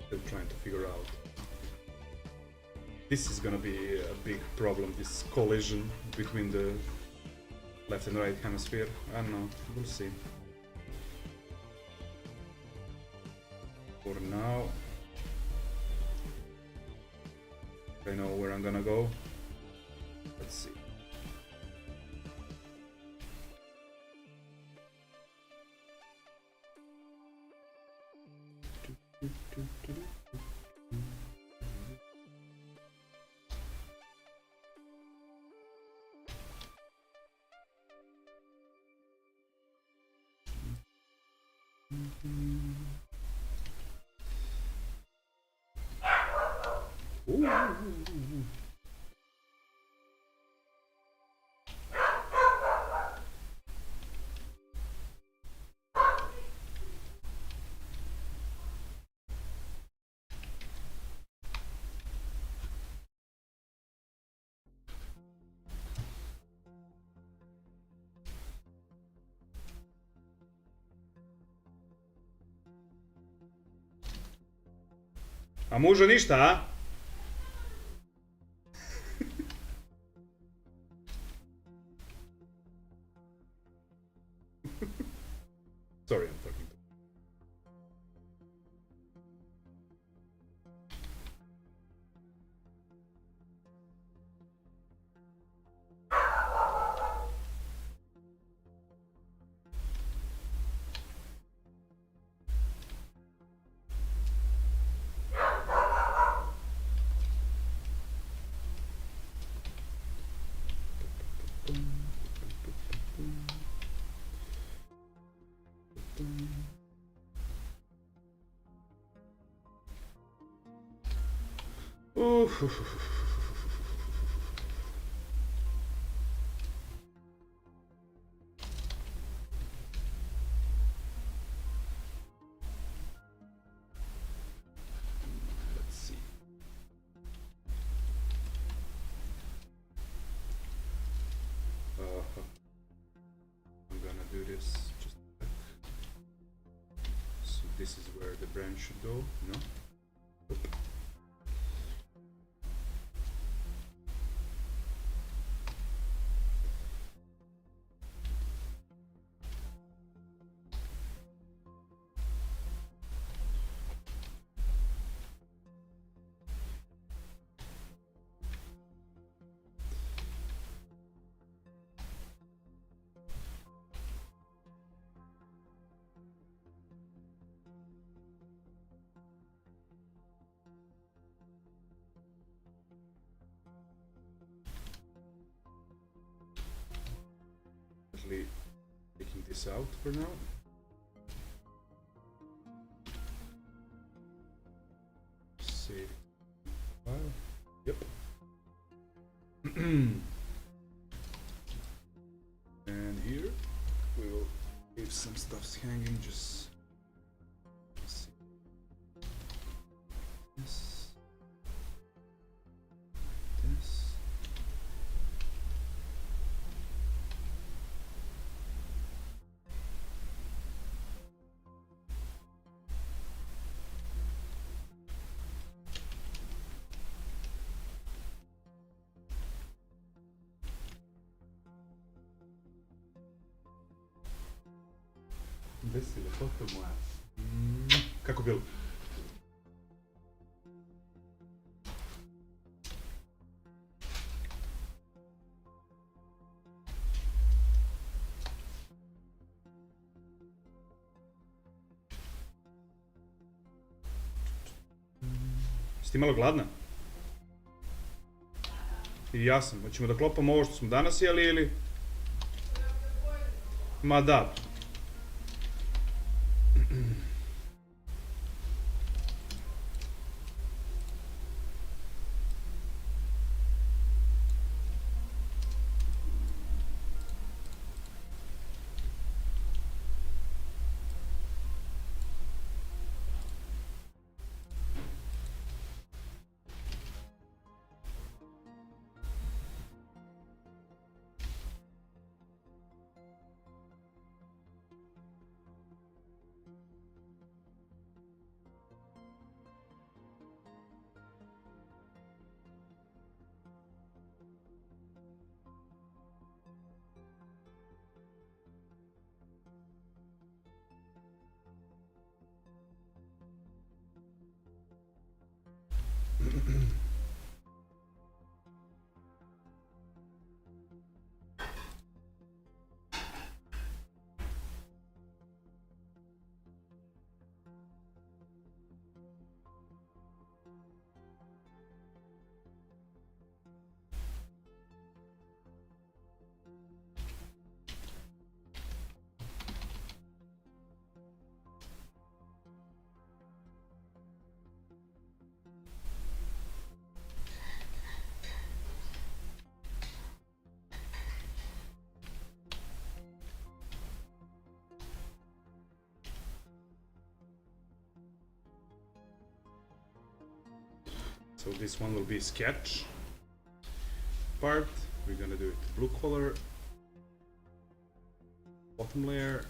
Still trying to figure out. This is gonna be a big problem, this collision between the left and right hemisphere. I don't know, we'll see. For now, I know where I'm gonna go. Let's see. Ooh. A mužu ništa, a? Sorry, I'm talking. Ooh. Let's see. I'm gonna do this just a sec. So this is where the branch should go, no? Oop. Taking this out for now. Save file. Yep. And here we will leave some stuff's hanging. Just see. This. This. Vesile, foto moja. Kako bilo? Jesi ti malo gladna? I ja sam. Hoćemo da klopamo ovo što smo danas jeli ili? Ma da. So this one will be sketch part. We're gonna do it blue color, bottom layer,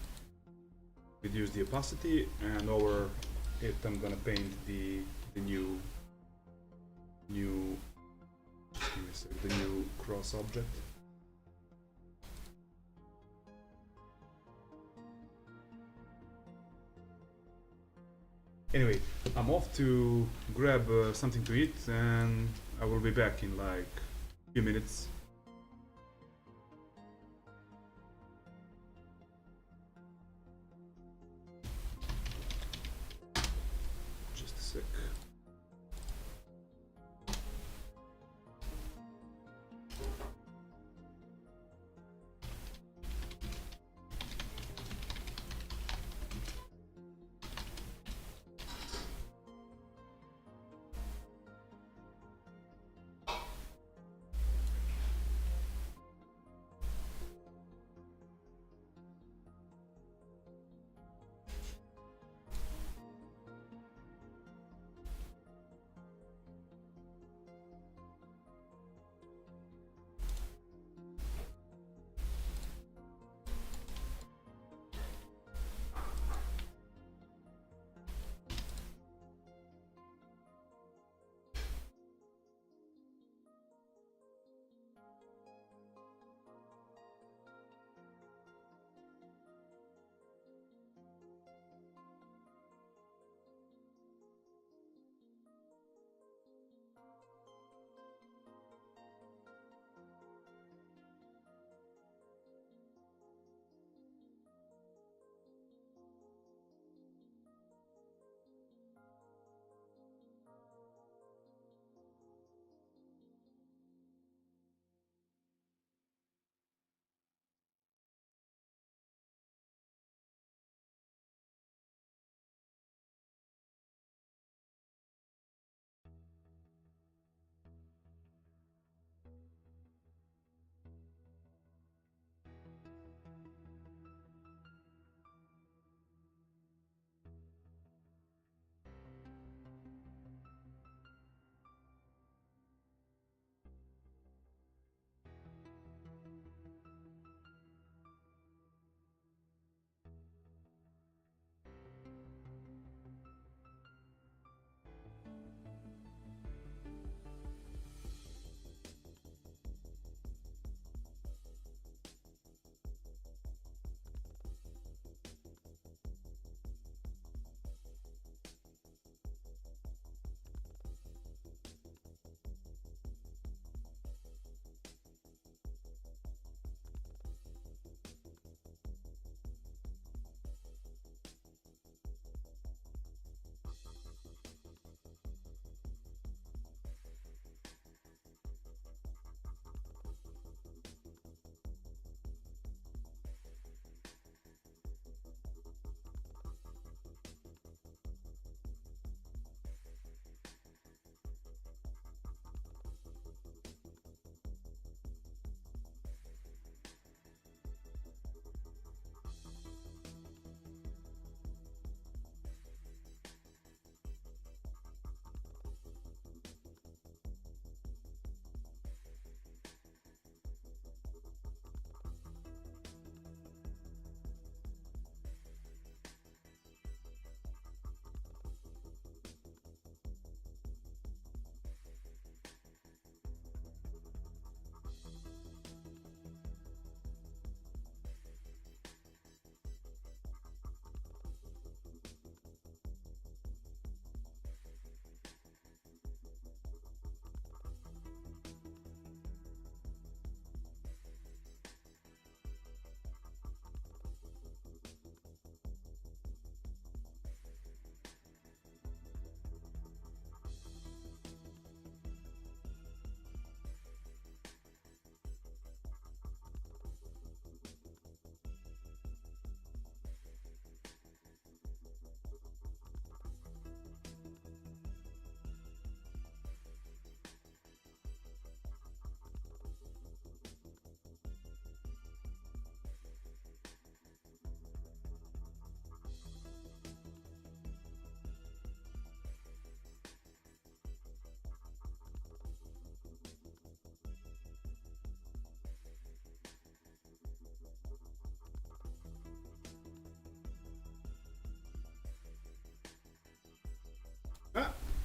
reduce the opacity, and over it I'm gonna paint the new just give me a sec, the new cross object. Anyway, I'm off to grab something to eat, and I will be back in like a few minutes. Just a sec.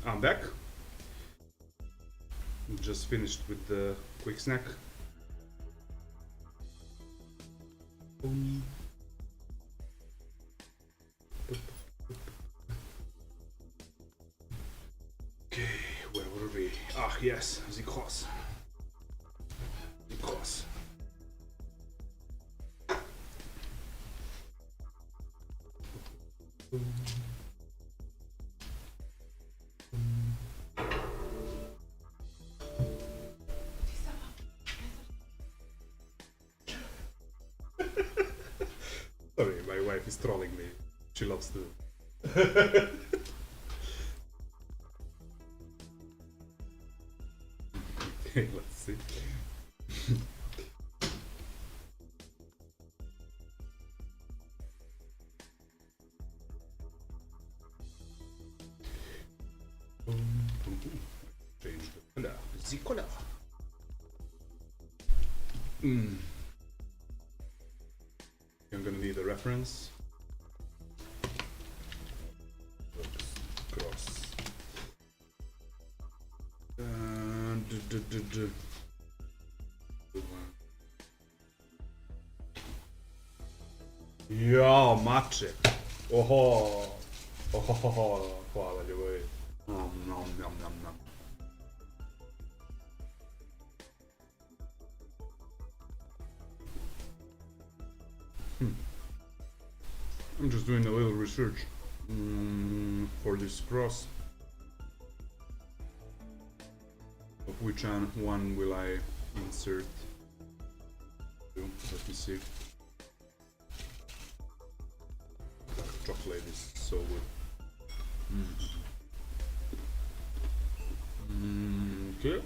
I'm back. Just finished with the quick snack. Okay, where were we? Ah, yes, the cross. The cross. Sorry, my wife is trolling me. She loves to. Okay, let's see. Change the color. The color. I'm gonna need a reference. Cross. Ja, mače. Oho. Oho, hvala ljubavi. Nom, nom, nom, nom, nom. I'm just doing a little research for this cross. Of which one will I insert? Let me see. Chocolate is so good. Okay.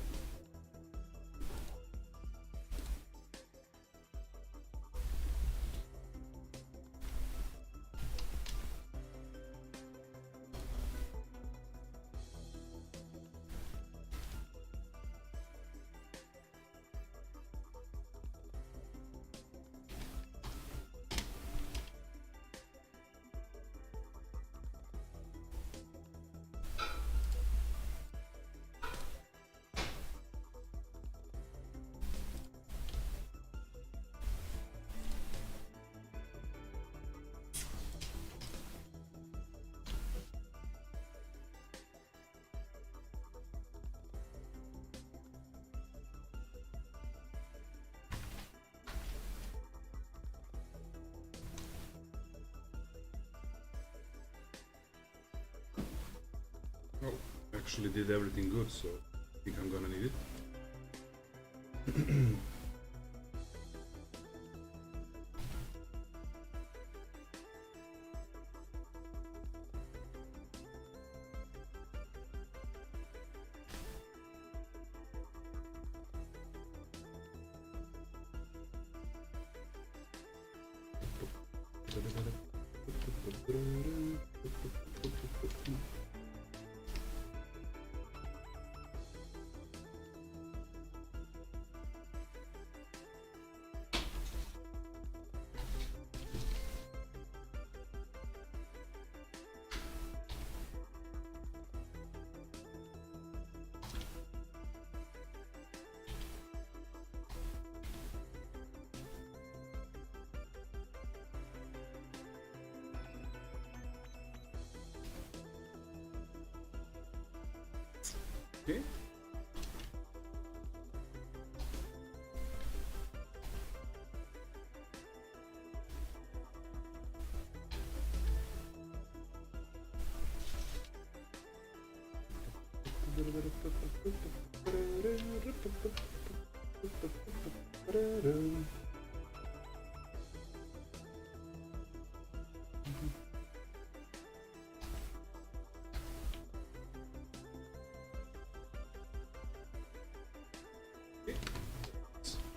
Oh, actually did everything good, so I think I'm gonna need it. Okay.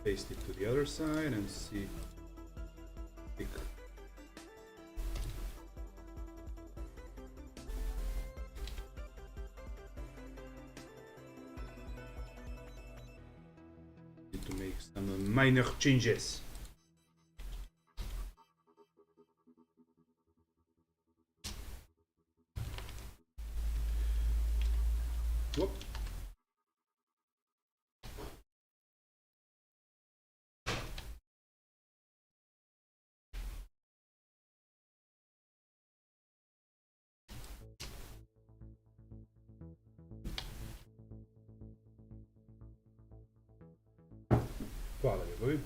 Paste it to the other side and see. Pick. Need to make some minor changes. Whoop. Hvala ljubavi.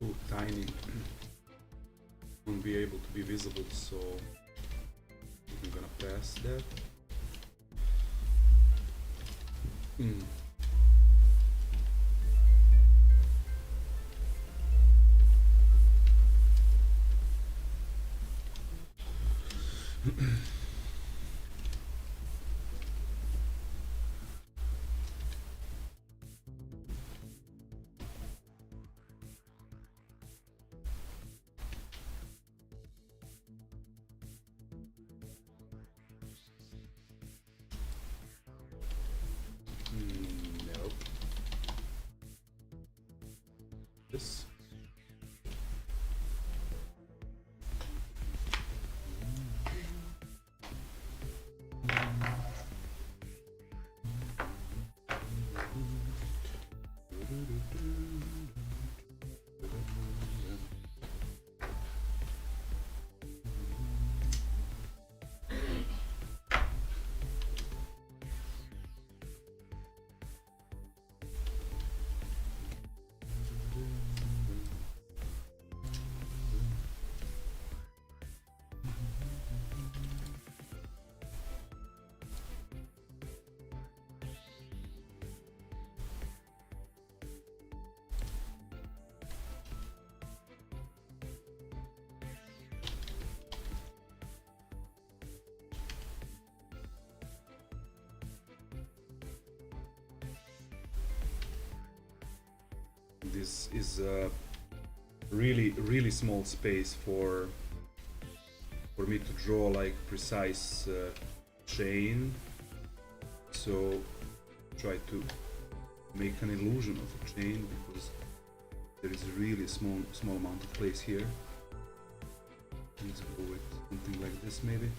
Ooh, tiny. Won't be able to be visible, so I'm gonna pass that. Nope. This. This is a really small space for me to draw like precise chain, so try to make an illusion of a chain because there is a really small amount of place here. Let's go with something like this maybe.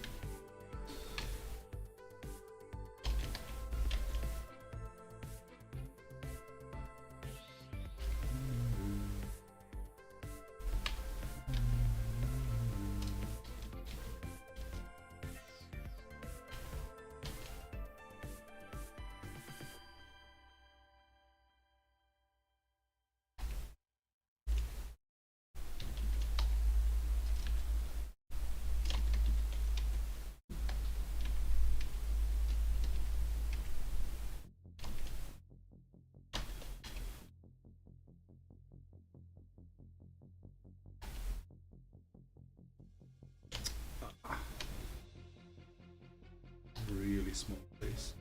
Really small place.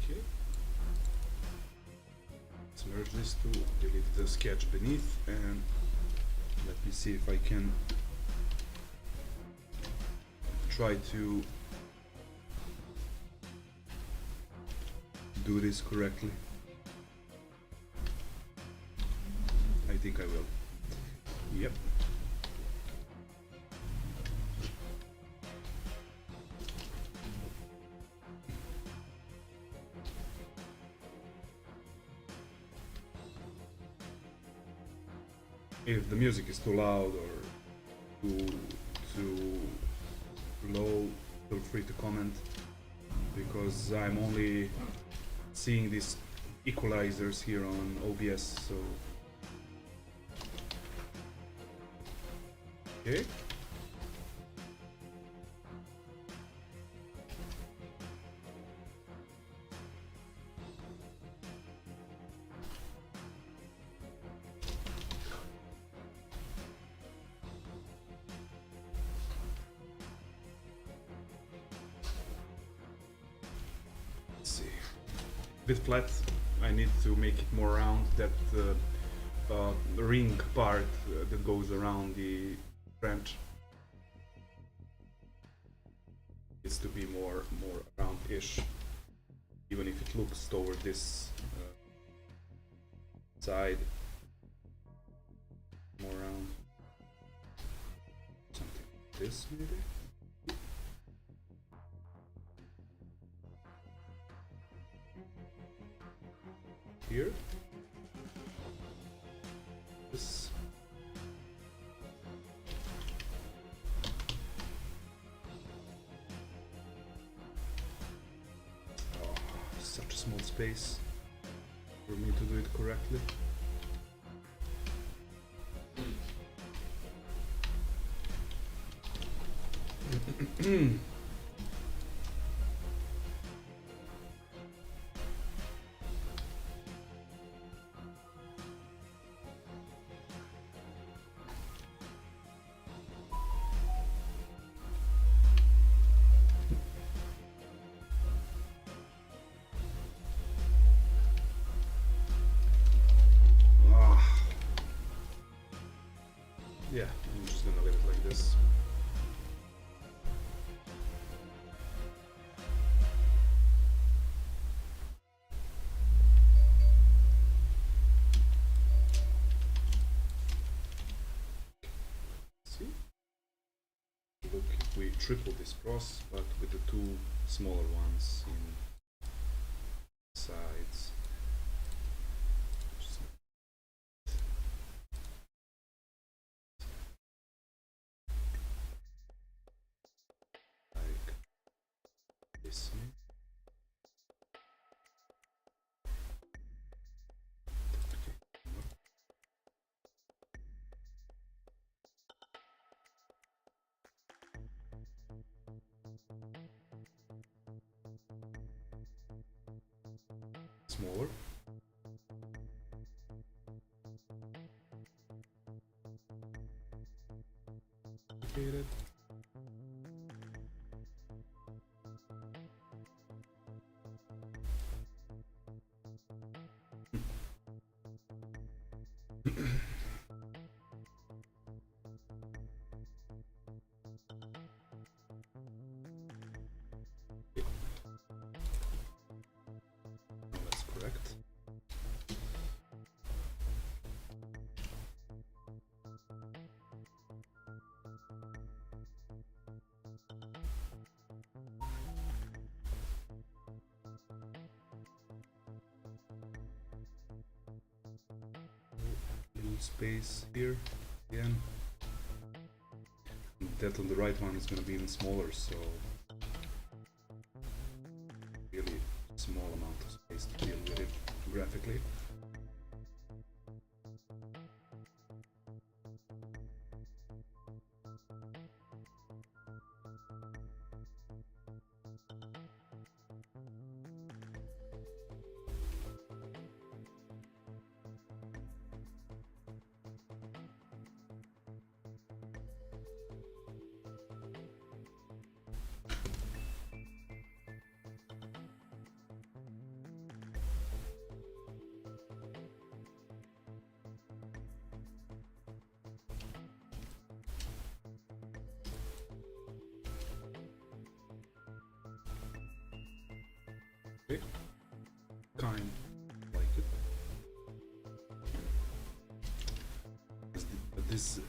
Okay. Let's merge this to delete the sketch beneath, and let me see if I can try to do this correctly. I think I will. Yep. If the music is too loud or too low, feel free to comment, because I'm only seeing these equalizers here on OBS, so okay. Let's see. Bit flat. I need to make it more round. That ring part that goes around the branch needs to be more round-ish, even if it looks toward this side. More round. Something like this, maybe. Here. This. Oh, such a small space for me to do it correctly. Yeah, I'm just gonna leave it like this. See? Look, if we triple this cross, but with the two smaller ones in sides. Like this. Smaller. Complicated. That's correct. little space here again. And that on the right one is gonna be even smaller, so really small amount of space to deal with it graphically. Kind like it. But these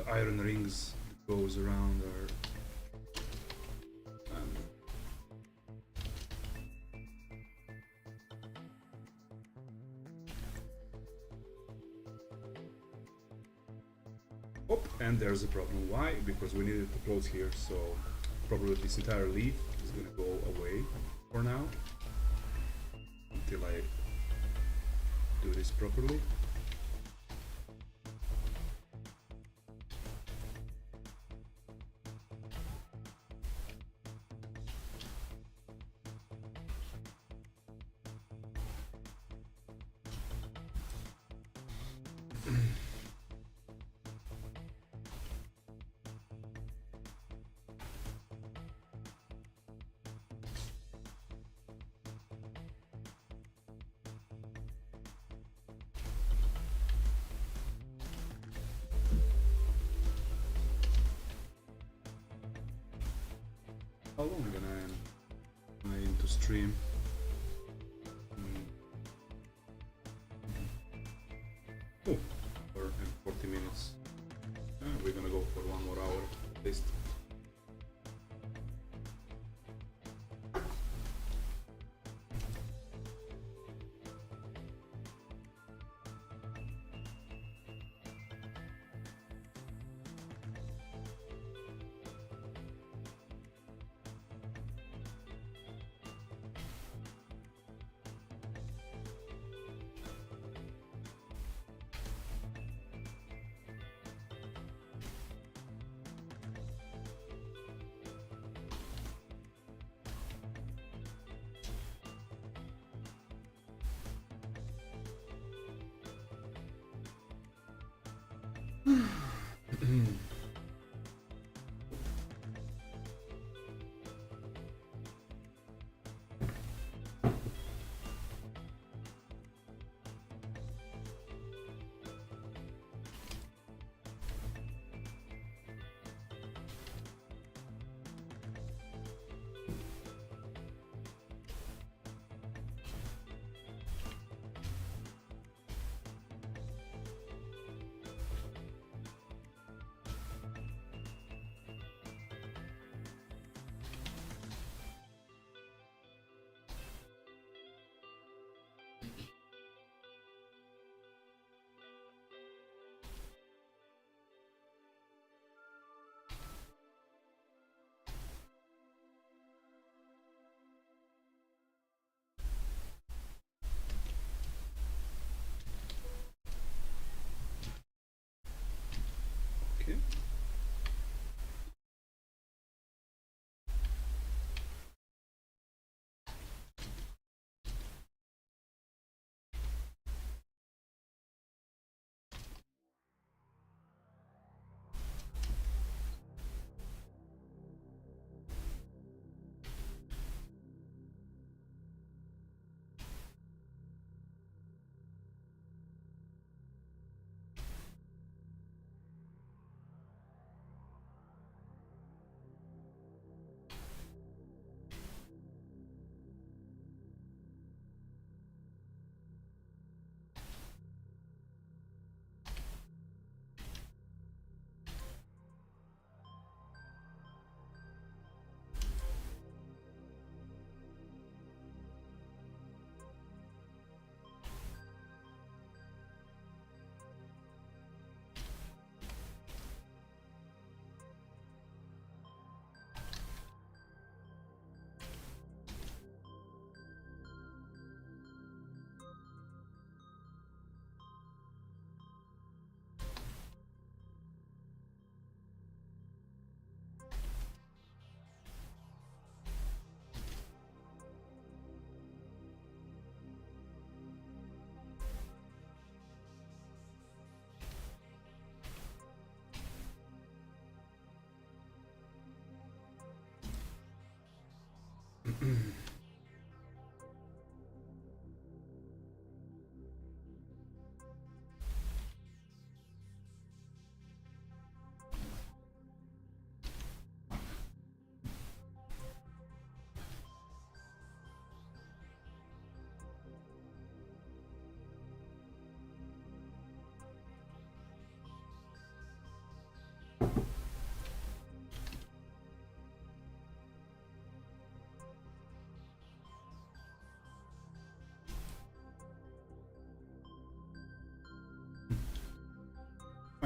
iron rings that goes around are oh, and there's a problem. Why? Because we needed to close here, so probably this entire leaf is gonna go away for now. Until I do this properly. How long am I into stream? Oh, for 40 minutes. We're gonna go for 1 more hour at least.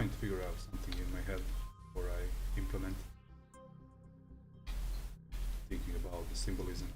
trying to figure out something in my head before I implement. Thinking about the symbolism.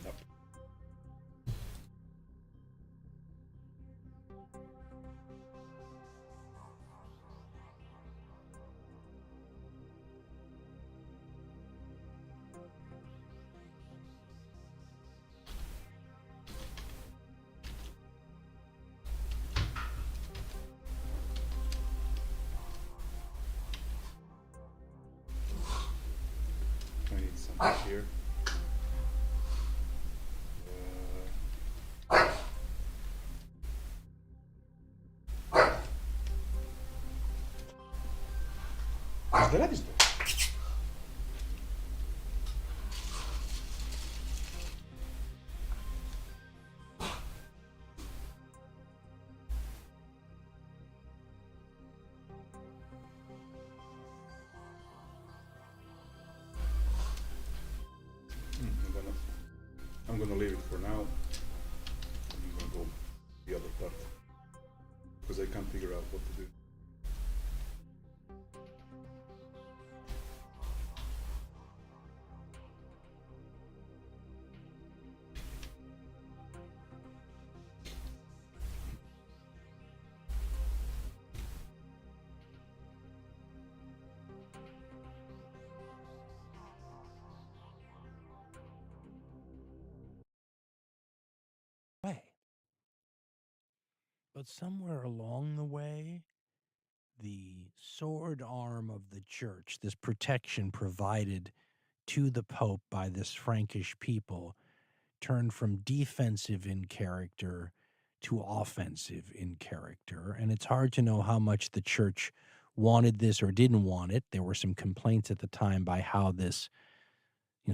Nope. I need something here. Здравствуйте. I'm gonna leave it for now. I'm gonna go the other part because I can't figure out what to do. But somewhere along the way, the sword arm of the church, this protection provided to the Pope by this Frankish people, turned from defensive in character to offensive in character. And it's hard to know how much the church wanted this or didn't want it. There were some complaints at the time by how this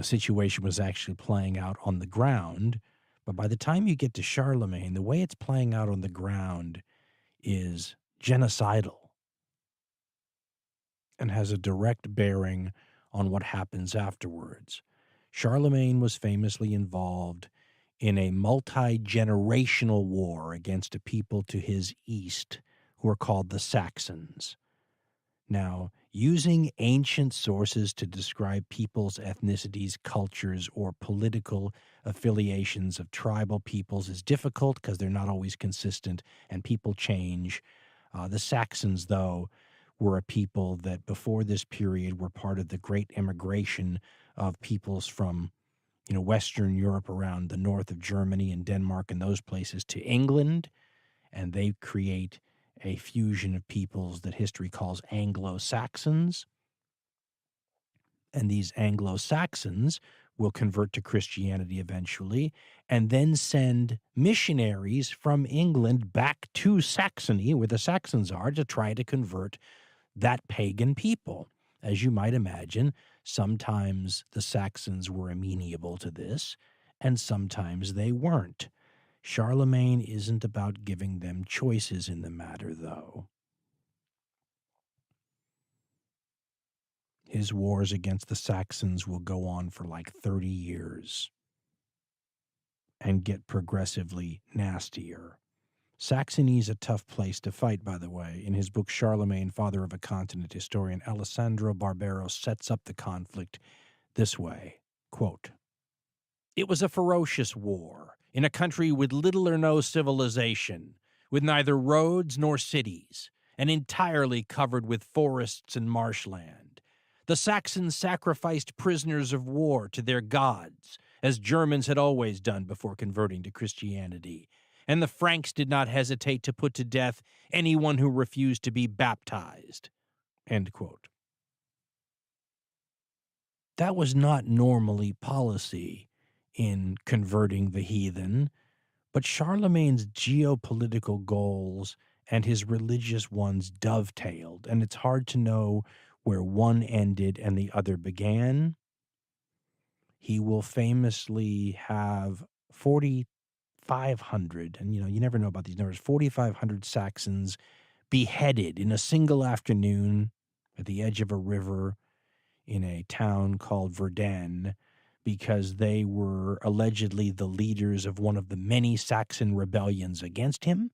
situation was actually playing out on the ground. But by the time you get to Charlemagne, the way it's playing out on the ground is genocidal and has a direct bearing on what happens afterwards. Charlemagne was famously involved in a multi-generational war against a people to his east who are called the Saxons. Now, using ancient sources to describe people's ethnicities, cultures, or political affiliations of tribal peoples is difficult because they're not always consistent and people change. The Saxons, though, were a people that before this period were part of the great immigration of peoples from Western Europe around the north of Germany and Denmark and those places to England, and they create a fusion of peoples that history calls Anglo-Saxons. And these Anglo-Saxons will convert to Christianity eventually and then send missionaries from England back to Saxony, where the Saxons are, to try to convert that pagan people. As you might imagine, sometimes the Saxons were amenable to this, and sometimes they weren't. Charlemagne isn't about giving them choices in the matter, though. His wars against the Saxons will go on for like 30 years and get progressively nastier. Saxony is a tough place to fight, by the way. In his book Charlemagne, Father of a Continent, historian Alessandro Barbero sets up the conflict this way, quote, "It was a ferocious war in a country with little or no civilization, with neither roads nor cities. and entirely covered with forests and marshland. The Saxons sacrificed prisoners of war to their gods, as Germans had always done before converting to Christianity, and the Franks did not hesitate to put to death anyone who refused to be baptized." End quote. That was not normally policy in converting the heathen, but Charlemagne's geopolitical goals and his religious ones dovetailed, and it's hard to know where one ended and the other began. He will famously have 4,500, and you never know about these numbers, 4,500 Saxons beheaded in a single afternoon at the edge of a river in a town called Verdun, because they were allegedly the leaders of one of the many Saxon rebellions against him.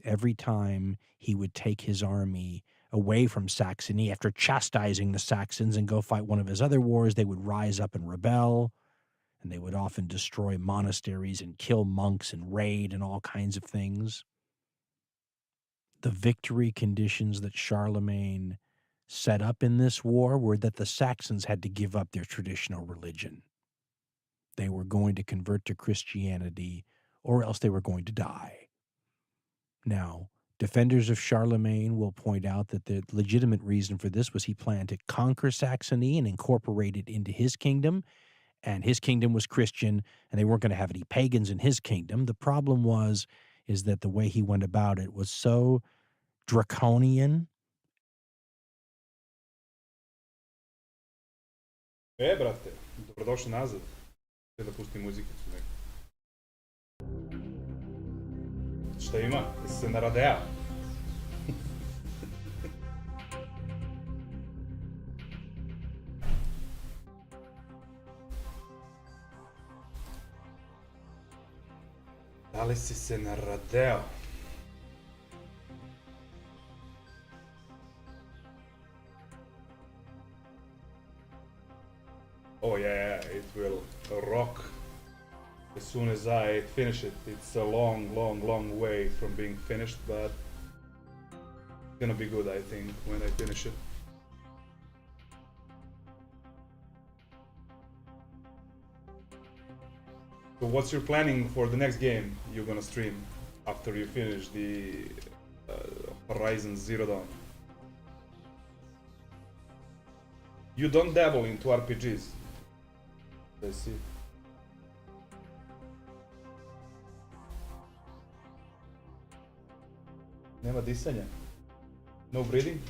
Every time he would take his army away from Saxony after chastising the Saxons and go fight one of his other wars, they would rise up and rebel, and they would often destroy monasteries and kill monks and raid and all kinds of things. The victory conditions that Charlemagne set up in this war were that the Saxons had to give up their traditional religion. They were going to convert to Christianity, or else they were going to die. Now, defenders of Charlemagne will point out that the legitimate reason for this was he planned to conquer Saxony and incorporate it into his kingdom, and his kingdom was Christian, and they weren't going to have any pagans in his kingdom. The problem is that the way he went about it was so draconian. Brate, dobrodošli nazad. Da pustim muzikicu neku. Šta ima? Jesi se naradeo? Da li si se naradeo? Oh yeah, it will rock as soon as I finish it. It's a long, long, long way from being finished, but it's gonna be good, I think, when I finish it. So what's your planning for the next game you're gonna stream after you finish the Horizon Zero Dawn? You don't dabble into RPGs. Let's see. Nema disanja? No breathing?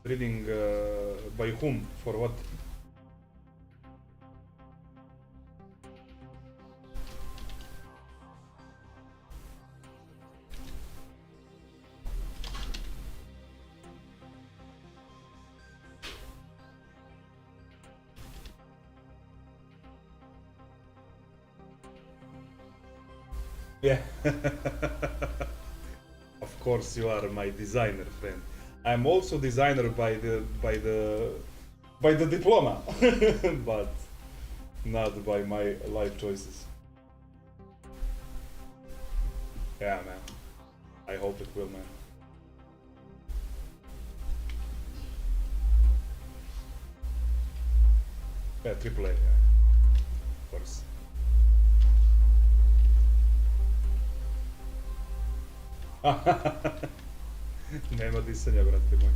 Breathing by whom? For what? Yeah. Of course you are my designer friend. I'm also designer by the diploma, but not by my life choices. Yeah, man. I hope it will, man. Yeah, AAA, yeah. Of course. Nema disanja, brate moj.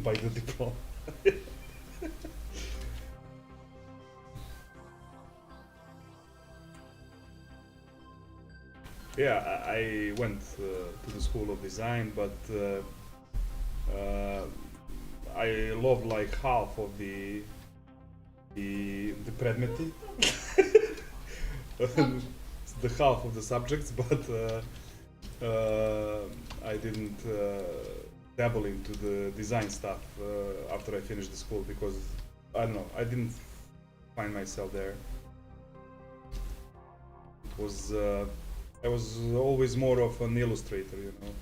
By the diploma. Yeah, I went to the School of Design, but I loved like half of the predmeti, the half of the subjects, but I didn't dabble into the design stuff after I finished the school, because I don't know. I didn't find myself there. It was I was always more of an illustrator, you know.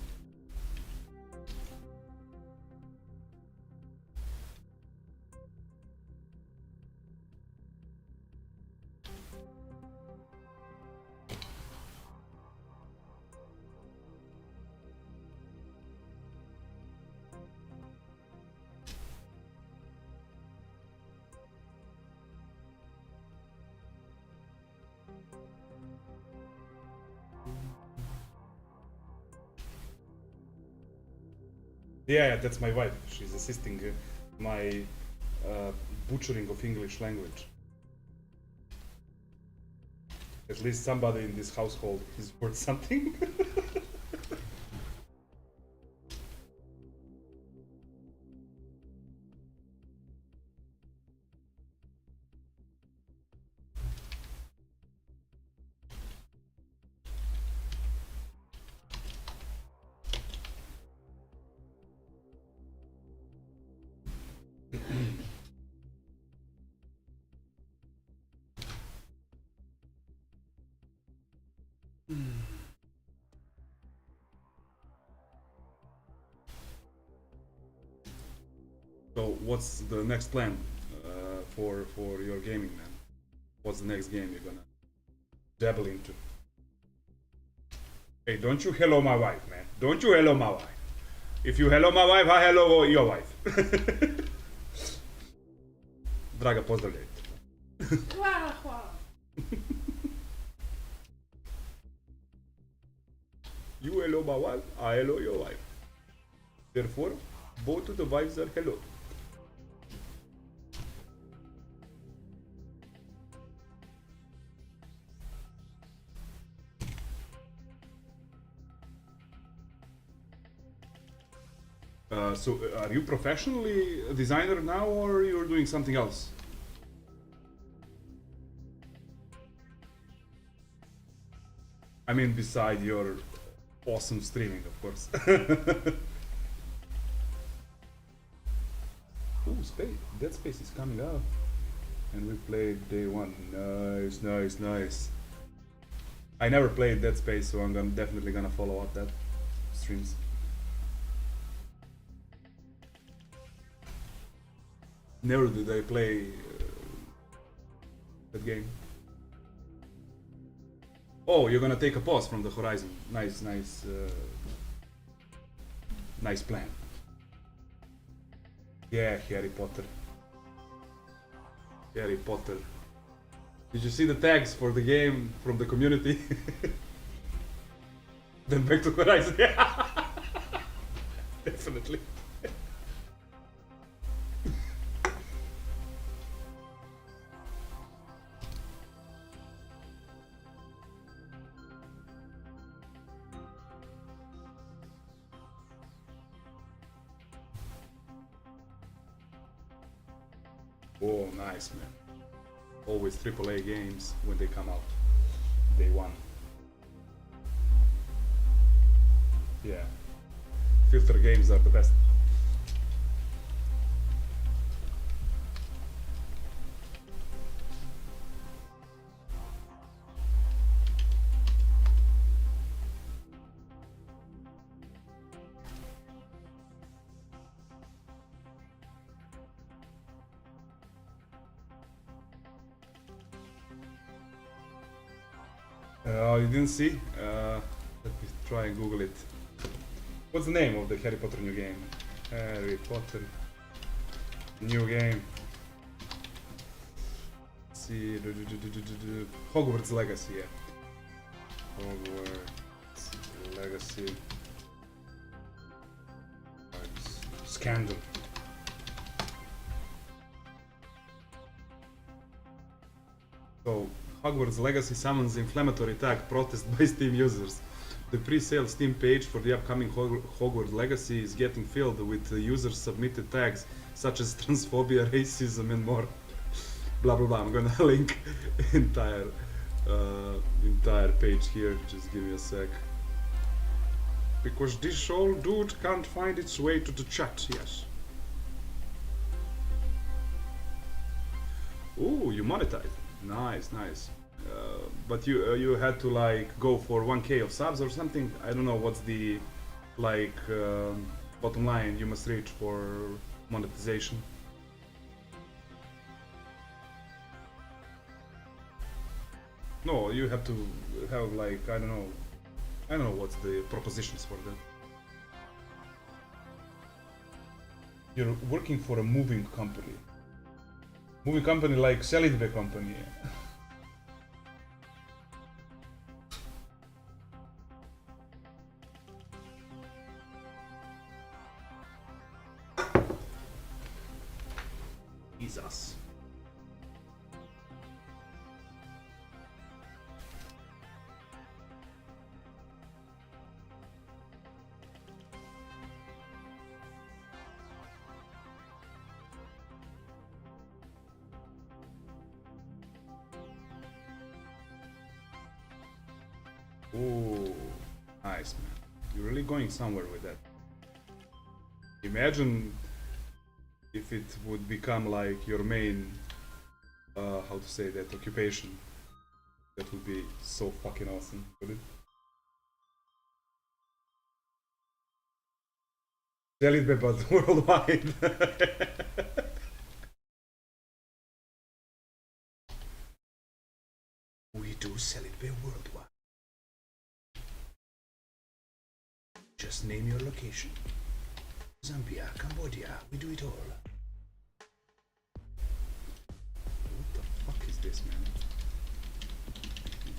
Yeah, that's my wife. She's assisting my butchering of English language. At least somebody in this household is worth something. So what's the next plan for your gaming, man? What's the next game you're gonna dabble into? Hey, don't you hello my wife, man. Don't you hello my wife. If you hello my wife, I hello your wife. Draga, pozdravljajte. Hvala, hvala. You hello my wife, I hello your wife. Therefore, both of the wives are hello. So, are you professionally a designer now, or you're doing something else? I mean, beside your awesome streaming, of course. Ooh, Dead Space is coming out, and we played day one. Nice, nice, nice. I never played Dead Space, so I'm definitely gonna follow up that streams. Never did I play that game. Oh, you're gonna take a pause from the Horizon. Nice, nice, nice plan. Yeah, Harry Potter. Harry Potter. Did you see the tags for the game from the community? Then back to Horizon. Yeah, definitely. Oh, nice, man. Always AAA games when they come out. Day one. Yeah. Filter games are the best. You didn't see? Let me try and Google it. What's the name of the Harry Potter new game? Harry Potter new game. Let's see, Hogwarts Legacy. Yeah. Hogwarts Legacy. Scandal. So, Hogwarts Legacy summons inflammatory tag protest by Steam users. The pre-sale Steam page for the upcoming Hogwarts Legacy is getting filled with users submitted tags such as transphobia, racism, and more. Blah blah blah. I'm gonna link entire page here. Just give me a sec. Because this old dude can't find its way to the chat. Yes. Ooh, you monetized. Nice, nice. But you had to like go for 1K of subs or something. I don't know what's the like bottom line you must reach for monetization. No, you have to have like I don't know what's the propositions for that. You're working for a moving company. Moving company like Selidbe company. Jesus. Oh, nice, man. You're really going somewhere with that. Imagine if it would become like your main, how to say that, occupation. That would be so fucking awesome, wouldn't it? Sell it, but worldwide. We do sell it worldwide. Just name your location. Zambia, Cambodia, we do it all. What the fuck is this, man?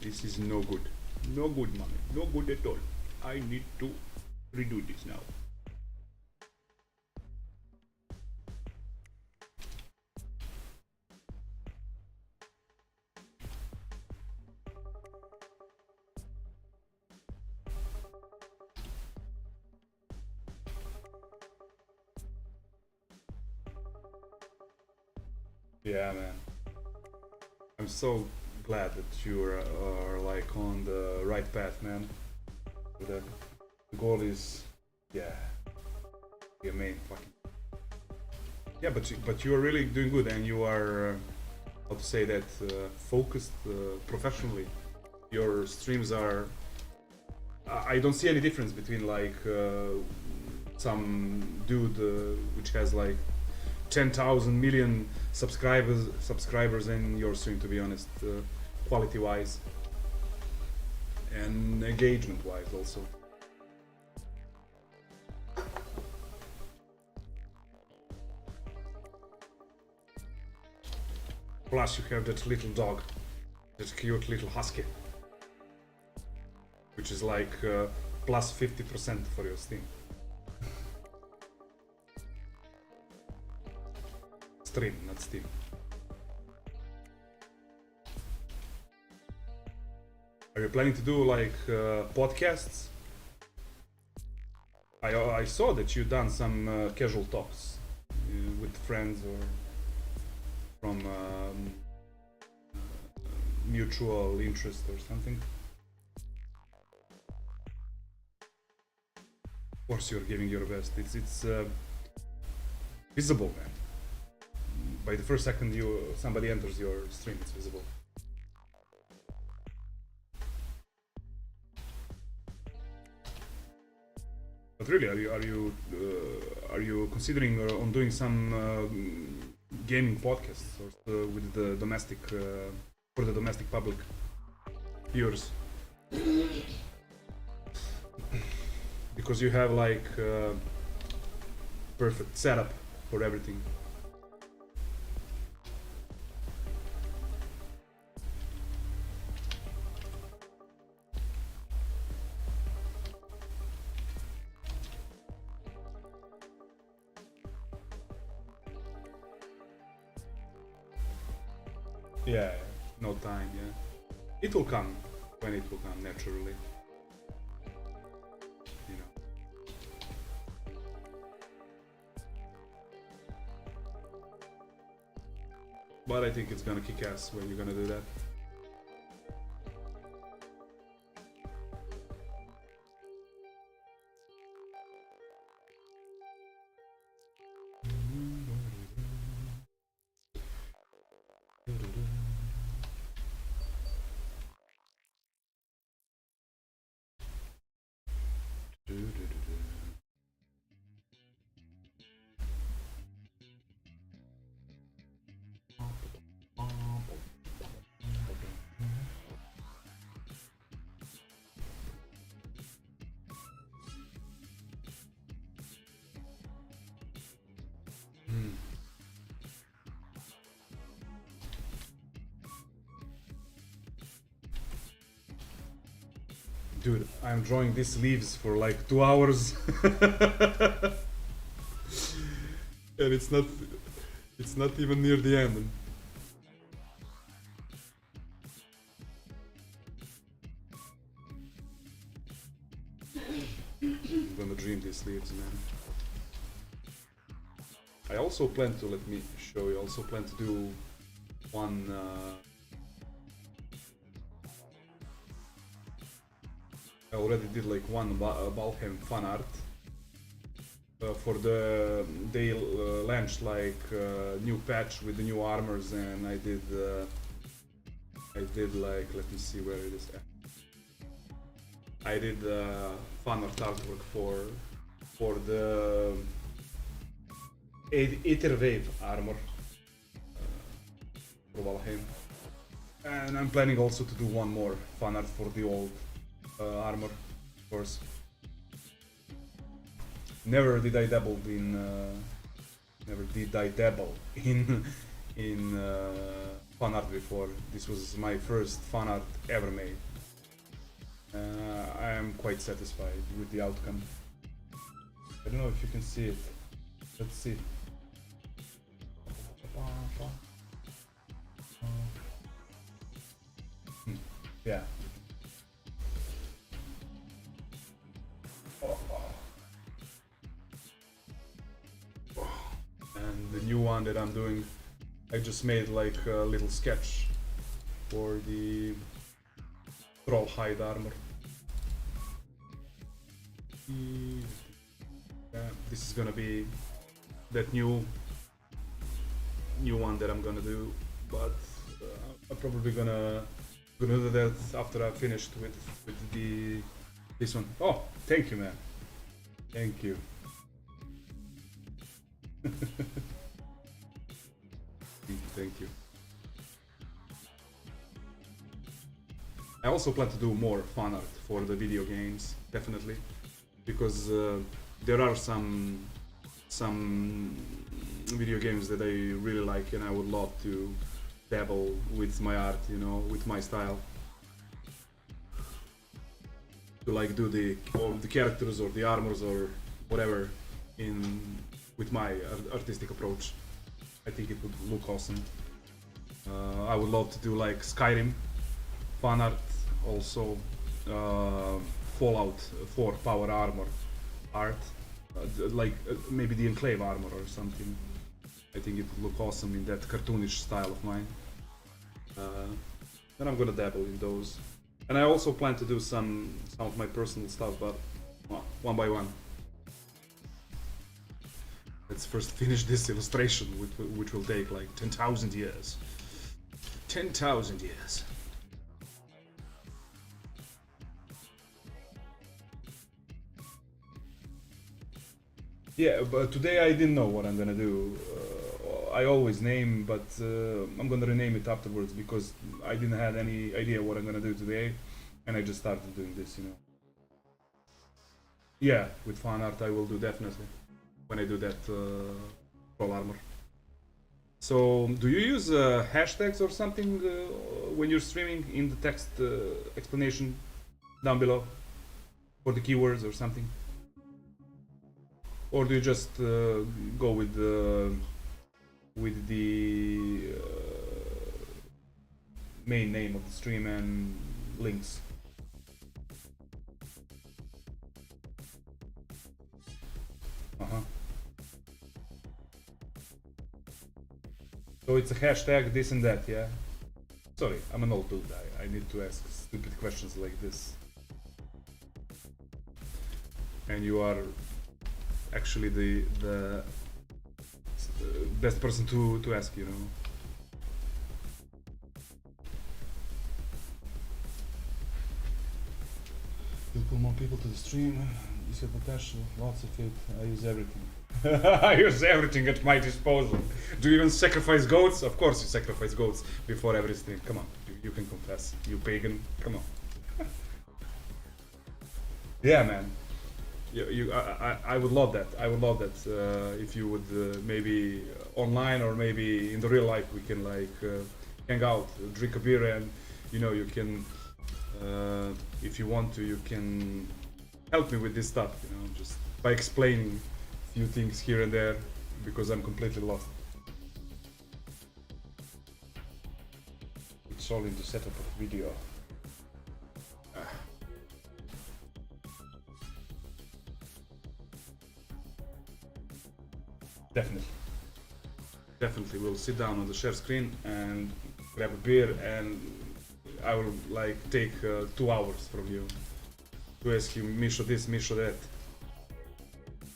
This is no good. No good, mommy. No good at all. I need to redo this now. Yeah, man. I'm so glad that you are like on the right path, man. The goal is, yeah, your main fucking. Yeah, but you are really doing good, and you are, how to say that, focused professionally. Your streams are. I don't see any difference between like some dude which has like 10,000 million subscribers in your stream, to be honest, quality wise and engagement wise also. Plus you have that little dog, that cute little husky, which is like plus 50% for your stream. Stream, not Steam. Are you planning to do like podcasts? I saw that you done some casual talks with friends or from mutual interest or something. Of course, you're giving your best. It's visible, man. By the first second somebody enters your stream, it's visible. But really, are you considering on doing some gaming podcasts or with the domestic for the domestic public viewers? Because you have like perfect setup for everything. Yeah, no time, yeah. It will come when it will come naturally. You know. But I think it's gonna kick ass when you're gonna do that. Dude, I'm drawing these leaves for like 2 hours. And it's not even near the end. I'm gonna dream these leaves, man. I also plan to, let me show you, also plan to do one I already did like one Valheim fan art for the they launched like new patch with the new armors, and I did like, let me see where it is at. I did fan art artwork for the Aether Wave armor for Valheim, and I'm planning also to do one more fan art for the old armor, of course. Never did I dabble in fan art before. This was my first fan art ever made. I am quite satisfied with the outcome. I don't know if you can see it. Let's see. Yeah. And the new one that I'm doing, I just made like a little sketch for the troll hide armor. Yeah, this is gonna be that new one that I'm gonna do, but I'm probably gonna do that after I finished with this one. Oh, thank you, man. Thank you. Thank you. I also plan to do more fan art for the video games, definitely, because there are some video games that I really like, and I would love to dabble with my art, you know, with my style, to like do the characters or the armors or whatever with my artistic approach. I think it would look awesome. I would love to do like Skyrim fan art, also Fallout 4 power armor art, like maybe the Enclave armor or something. I think it would look awesome in that cartoonish style of mine. Then I'm gonna dabble in those, and I also plan to do some of my personal stuff, but one by one. Let's first finish this illustration, which will take like 10,000 years. 10,000 years. Yeah, but today I didn't know what I'm gonna do. I always name, but I'm gonna rename it afterwards because I didn't have any idea what I'm gonna do today, and I just started doing this, you know. Yeah, with fan art I will do definitely when I do that troll armor. So, do you use hashtags or something when you're streaming in the text explanation down below for the keywords or something? Or do you just go with the main name of the stream and links? So it's a hashtag this and that, yeah? Sorry, I'm an old dude. I need to ask stupid questions like this. And you are actually the best person to ask, you know. You'll pull more people to the stream. You see potential, lots of it. I use everything. I use everything at my disposal. Do you even sacrifice goats? Of course you sacrifice goats before every stream. Come on, you can confess. You pagan, come on. Yeah, man. I would love that. I would love that if you would maybe online or maybe in the real life we can like hang out, drink a beer, and you know you can if you want to, you can help me with this stuff, you know, just by explaining a few things here and there, because I'm completely lost. It's all in the setup of video. Definitely we'll sit down on the share screen and grab a beer, and I will like take 2 hours from you to ask you, Misho this, Misho that.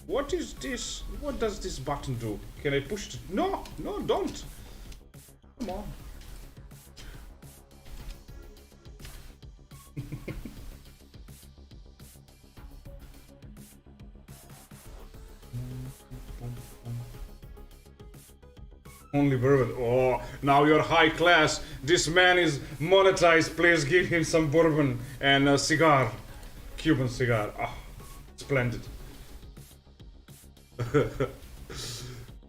What is this? What does this button do? Can I push it? No, no, don't. Come on. Only bourbon. Oh, now you're high class. This man is monetized. Please give him some bourbon and a cigar. Cuban cigar. Ah, splendid.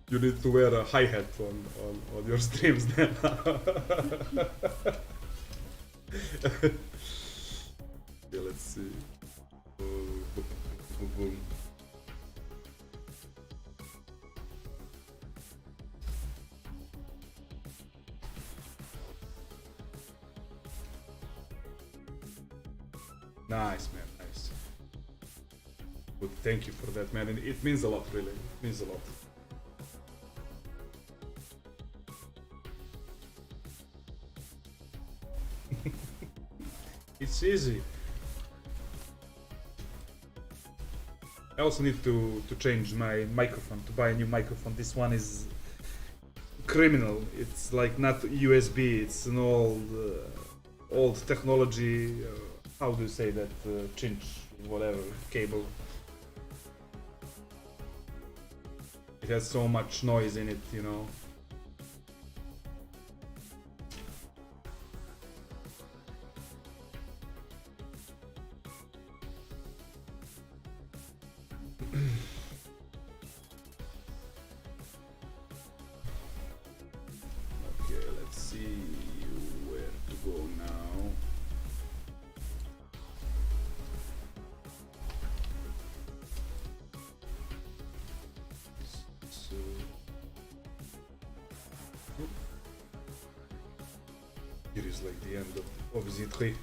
You need to wear a hi-hat on your streams then. Yeah, let's see. Boom, boom, boom. Nice, man, nice. Good, thank you for that, man, and it means a lot, really. It means a lot. It's easy. I also need to change my microphone, to buy a new microphone. This one is criminal. It's like not USB, it's an old technology. How do you say that? Chinch, whatever, cable. It has so much noise in it, you know. Okay, let's see where to go now. So, here is like the end of Z3.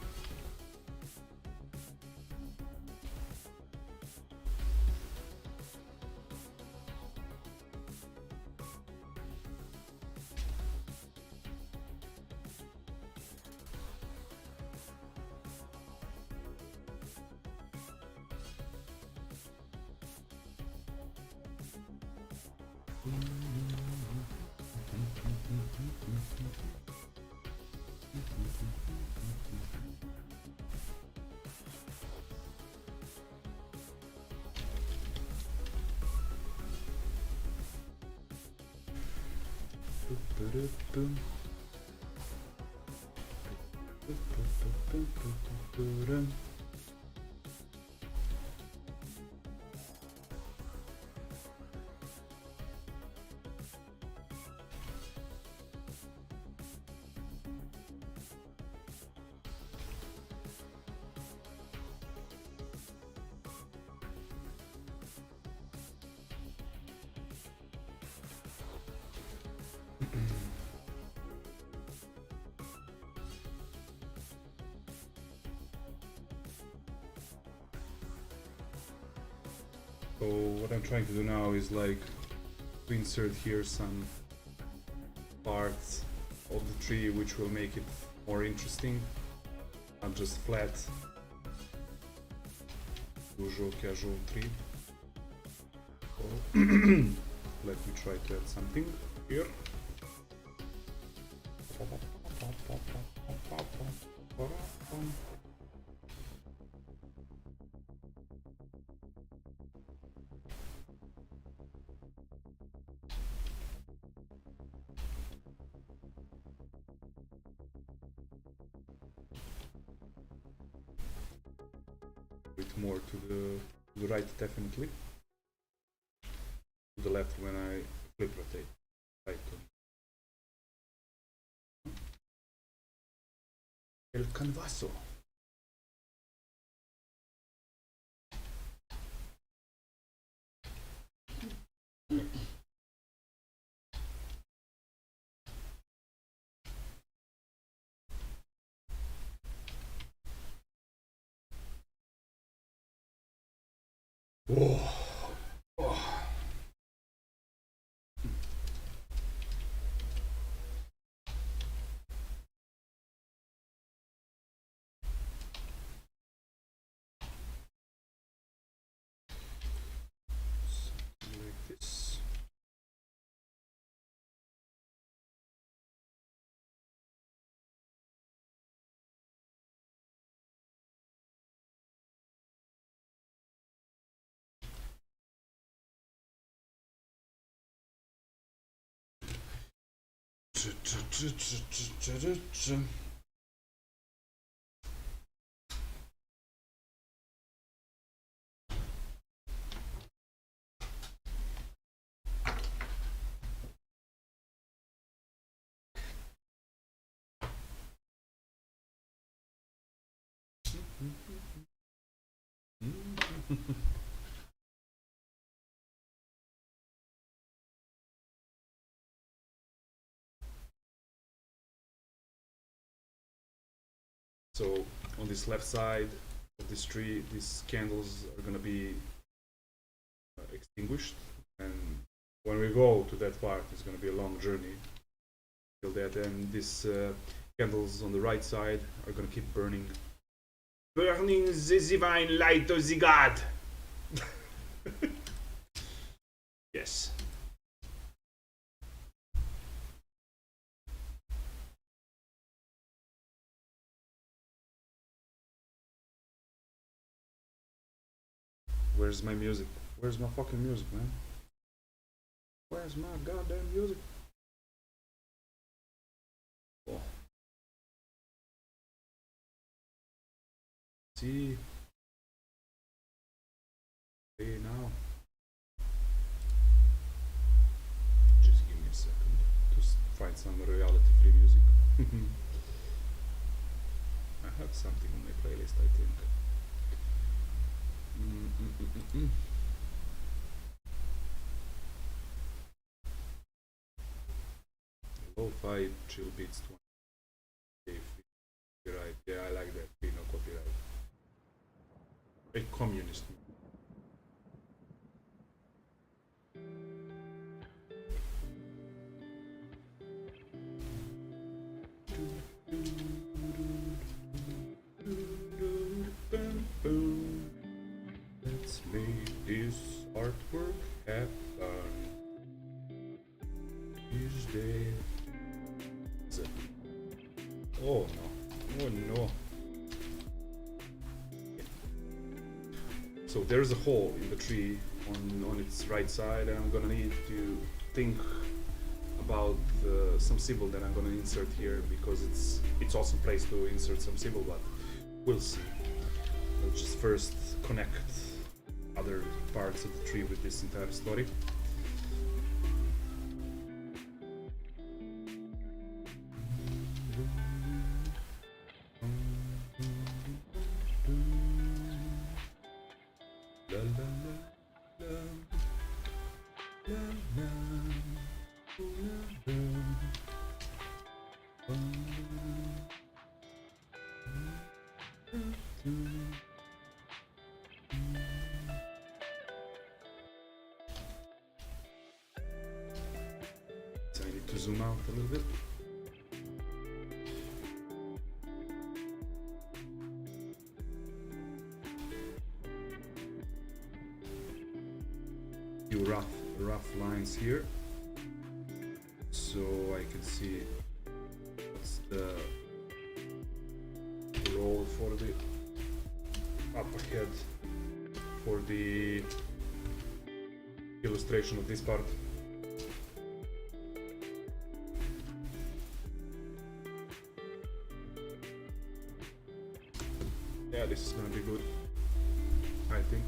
So what I'm trying to do now is like to insert here some parts of the tree which will make it more interesting, not just flat usual casual tree. So let me try to add something here. Bit more to the right, definitely. To the left when I flip rotate. Right. El Canvaso. Oh. Oh. Something like this. So on this left side of this tree, these candles are gonna be extinguished, and when we go to that part, it's gonna be a long journey till that. And these candles on the right side are gonna keep burning. Burning the divine light of the God. Yes. Where's my music? Where's my fucking music, man? Where's my goddamn music? Oh. See? Hey, now. Just give me a second to find some reality-free music. I have something on my playlist, I think. Lo-fi chill beats 20. Copyright. Yeah, I like that. No copyright. A communist. Let's make this artwork happen. Each day. Oh no. Oh no. So there's a hole in the tree on its right side, and I'm gonna need to think about some symbol that I'm gonna insert here, because it's awesome place to insert some symbol, but we'll see. Let's just first connect other parts of the tree with this entire story. La, la, la, la, la, la, So I need to zoom out a little bit. Few rough lines here, so I can see what's the role for the up ahead for the illustration of this part. Yeah, this is gonna be good, I think.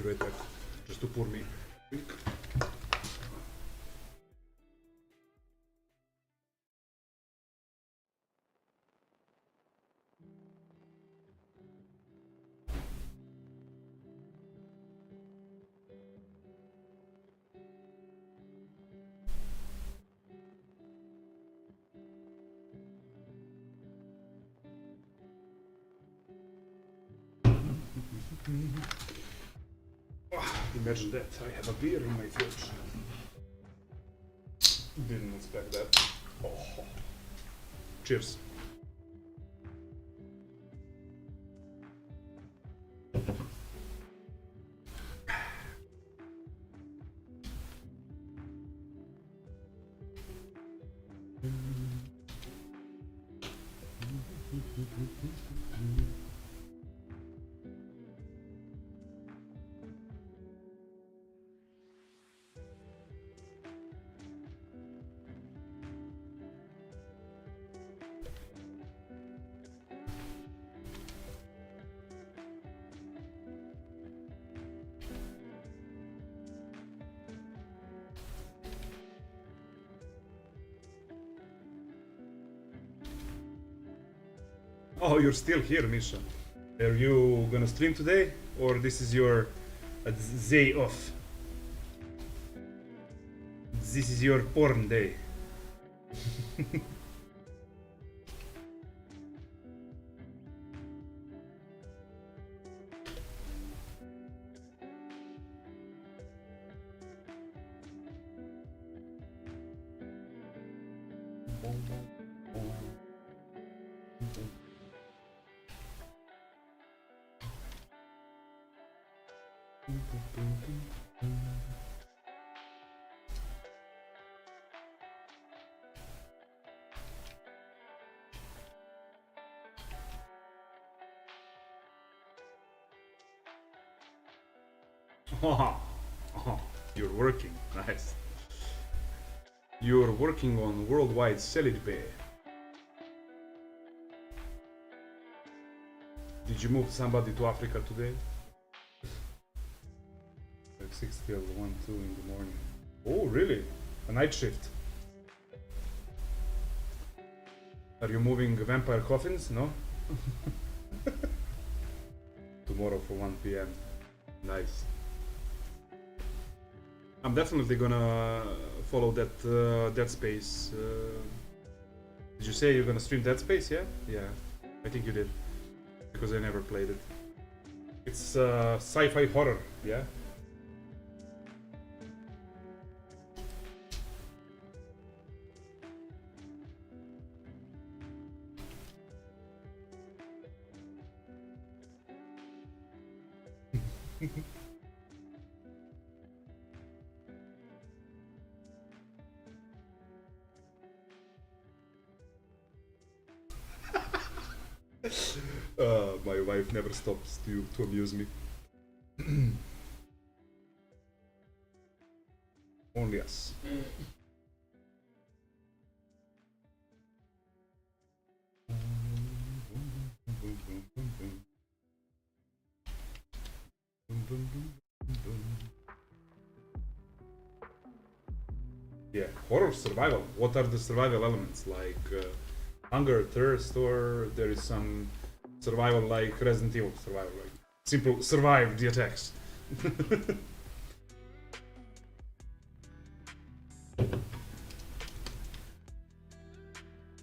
be right back. Just to pour me. Quick. Imagine that, I have a beer in my fridge. Didn't expect that. Oh. Cheers. Oh, you're still here, Misha. Are you gonna stream today? Or this is your day off? This is your porn day. You're working, nice. You're working on worldwide salad pay. Did you move somebody to Africa today? Like 6 till 1, 2 in the morning. Oh, really? A night shift? Are you moving vampire coffins? No? Tomorrow for 1 p.m. Nice. I'm definitely gonna follow that Dead Space. Did you say you're gonna stream Dead Space? Yeah? Yeah, I think you did. Because I never played it. It's sci-fi horror, yeah? My wife never stops to amuse me. Only us. Yeah, horror survival. What are the survival elements? Like hunger, thirst, or there is some survival like Resident Evil survival, like simple survive the attacks.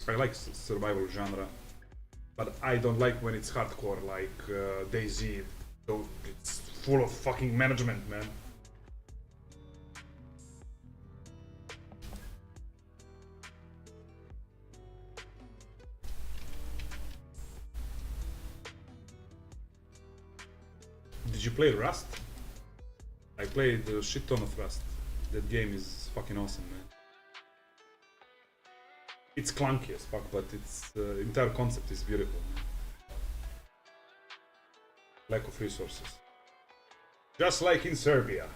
I like survival genre, but I don't like when it's hardcore like DayZ. So it's full of fucking management, man. Did you play Rust? I played a shit ton of Rust. That game is fucking awesome, man. It's clunky as fuck, but its entire concept is beautiful, man. Lack of resources. Just like in Serbia.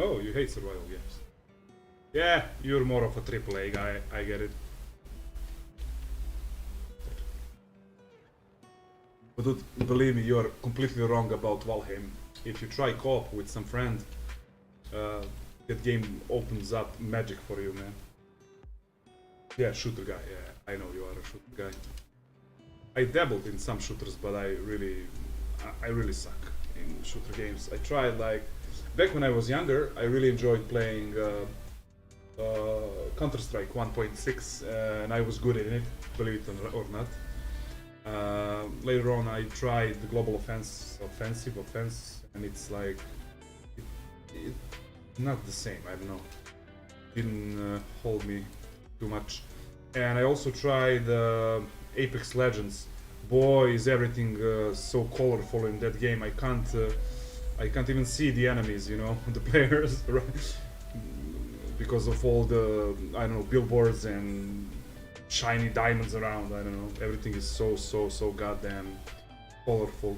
Oh, you hate survival games. Yeah, you're more of a AAA guy, I get it. But dude, believe me, you're completely wrong about Valheim. If you try co-op with some friend, that game opens up magic for you, man. Yeah, shooter guy, yeah, I know you are a shooter guy. I dabbled in some shooters, but I really suck in shooter games. I tried, like, back when I was younger, I really enjoyed playing Counter-Strike 1.6, and I was good in it, believe it or not. Later on, I tried the Global Offensive, and it's like it not the same. I don't know. Didn't hold me too much. And I also tried Apex Legends. Boy, is everything so colorful in that game. I can't even see the enemies, you know, the players, right? Because of all the, I don't know, billboards and shiny diamonds around. I don't know. Everything is so goddamn colorful.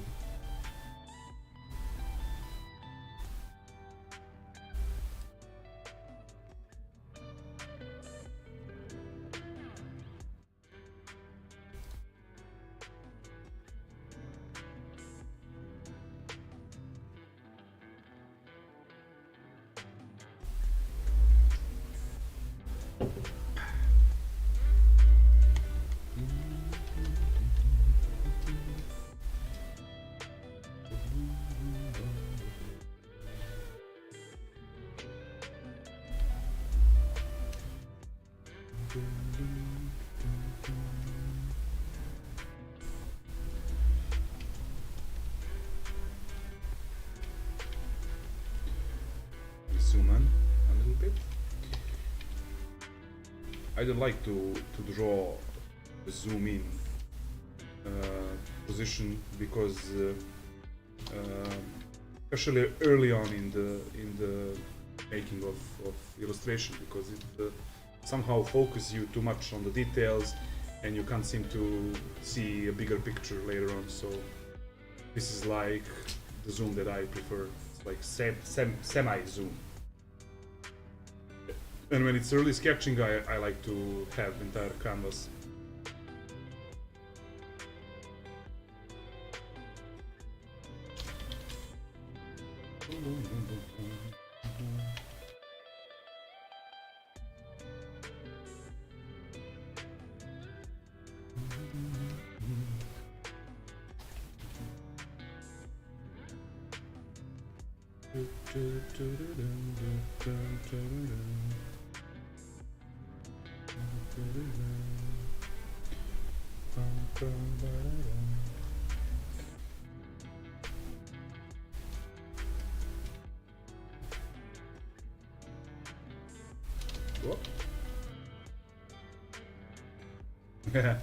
Zoom in a little bit. I don't like to draw the zoom in position because especially early on in the making of illustration, because it somehow focuses you too much on the details and you can't seem to see a bigger picture later on. So this is like the zoom that I prefer. It's like semi zoom. And when it's early sketching, I like to have entire canvas. What? Yeah.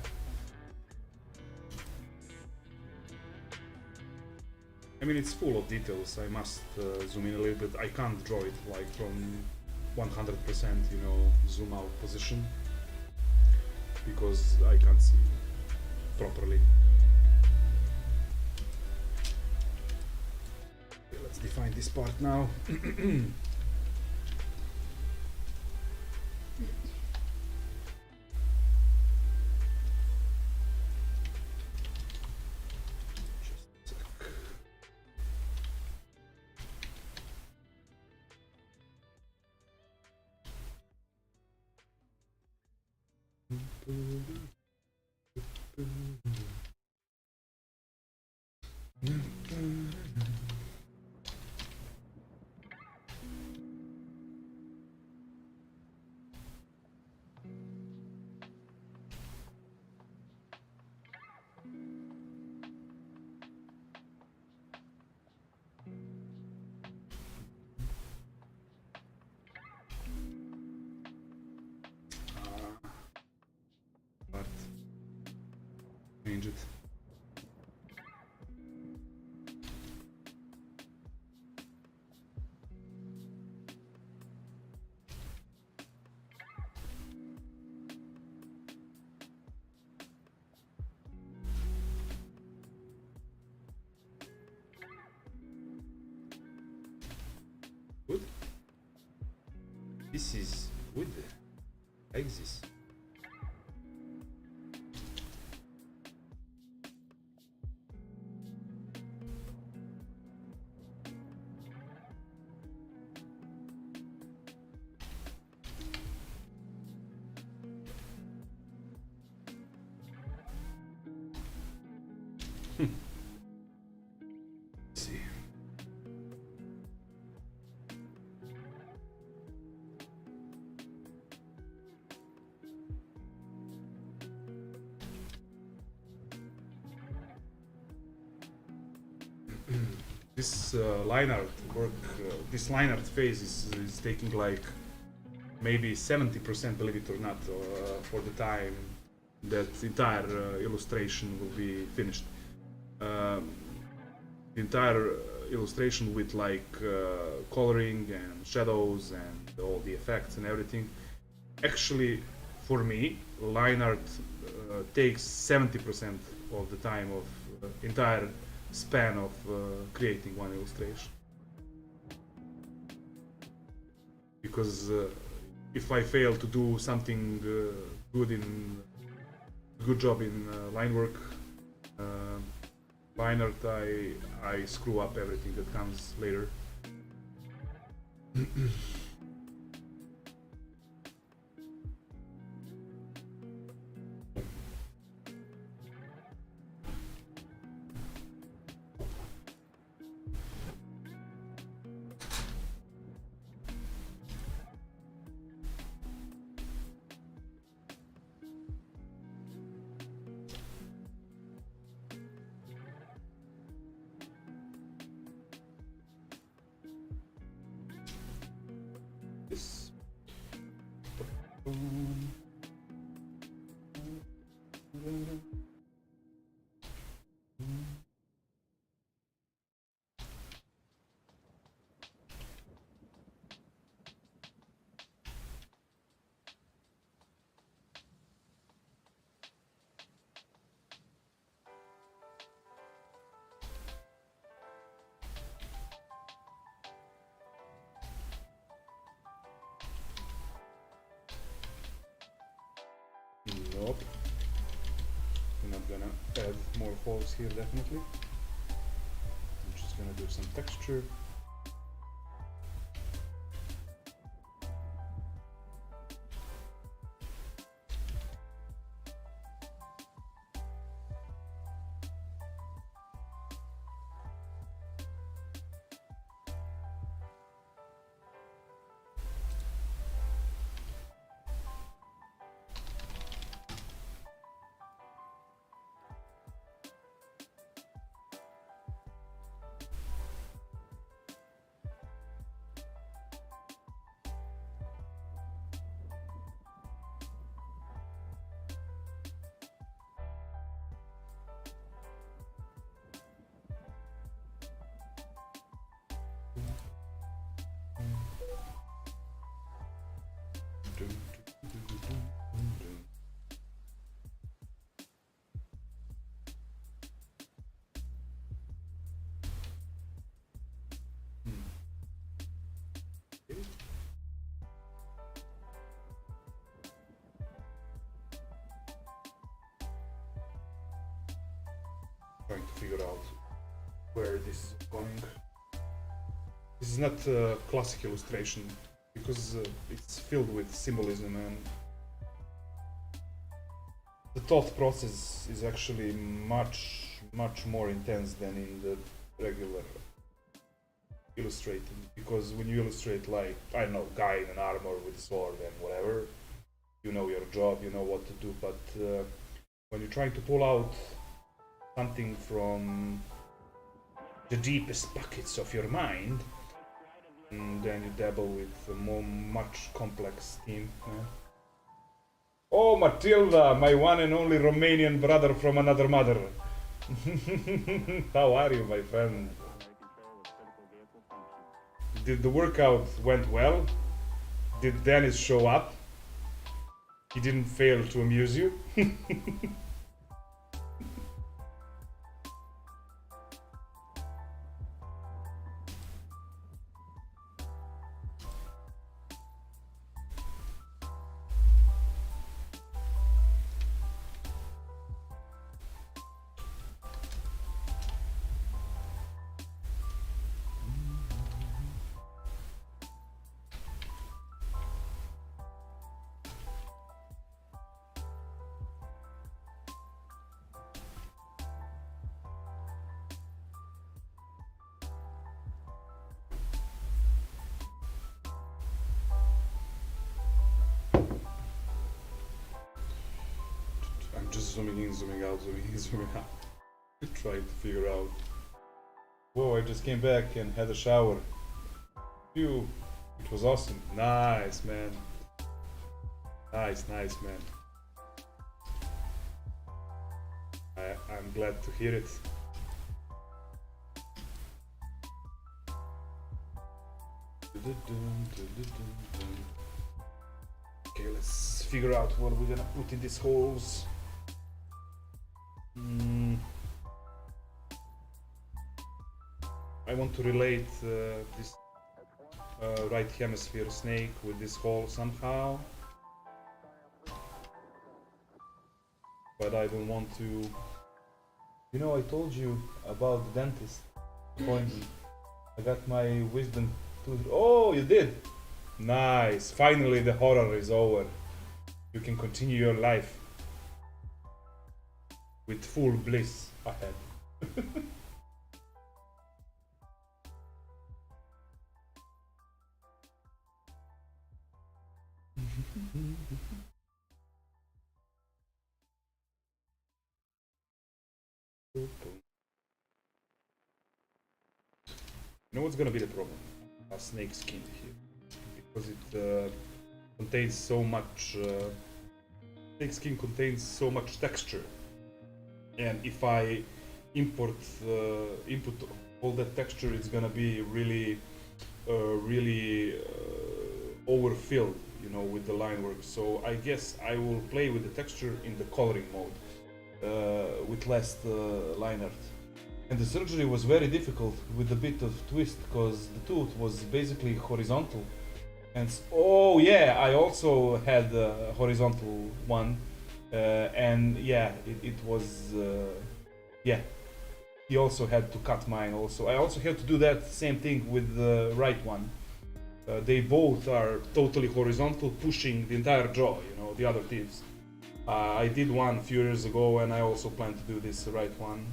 I mean, it's full of details. I must zoom in a little bit. I can't draw it like from 100%, you know, zoom out position, because I can't see properly. Okay, let's define this part now. Change it. Good. this is good. Like this. See. This line art work, this line art phase is taking like maybe 70%, believe it or not, for the time that entire illustration will be finished. The entire illustration with like coloring and shadows and all the effects and everything. Actually, for me, line art takes 70% of the time of entire span of creating one illustration. Because if I fail to do something good job in line work, line art, I screw up everything that comes later. This. Nope. I'm not gonna add more holes here, definitely. I'm just gonna do some texture. Trying to figure out where this is going. This is not a classic illustration because it's filled with symbolism, and the thought process is actually much more intense than in the regular illustrating. Because when you illustrate, like, I don't know, guy in an armor with a sword and whatever, you know your job, you know what to do, but when you're trying to pull out something from the deepest pockets of your mind, and then you dabble with a much complex theme. Oh, Matilda, my one and only Romanian brother from another mother. How are you, my friend? Did the workout went well? Did Dennis show up? He didn't fail to amuse you? just zooming in, zooming out, zooming in, zooming out. Trying to figure out. Whoa, I just came back and had a shower. Phew, it was awesome. Nice, man. Nice, nice, man. I'm glad to hear it. Okay, let's figure out what we're gonna put in these holes. I want to relate this right hemisphere snake with this hole somehow. But I don't want to... You know, I told you about the dentist appointment. I got my wisdom tooth. Oh, you did? Nice. Finally, the horror is over. You can continue your life with full bliss ahead. You know what's gonna be the problem? A snake skin here, because it contains so much. Snake skin contains so much texture, and if I input all that texture, it's gonna be really, overfilled, you know, with the line work. So I guess I will play with the texture in the coloring mode. With less line art. And the surgery was very difficult with a bit of twist because the tooth was basically horizontal. And oh yeah, I also had a horizontal one, and yeah, it was yeah. He also had to cut mine. Also, I also had to do that same thing with the right one. They both are totally horizontal, pushing the entire jaw. You know, the other teeth. I did one a few years ago, and I also plan to do this right one.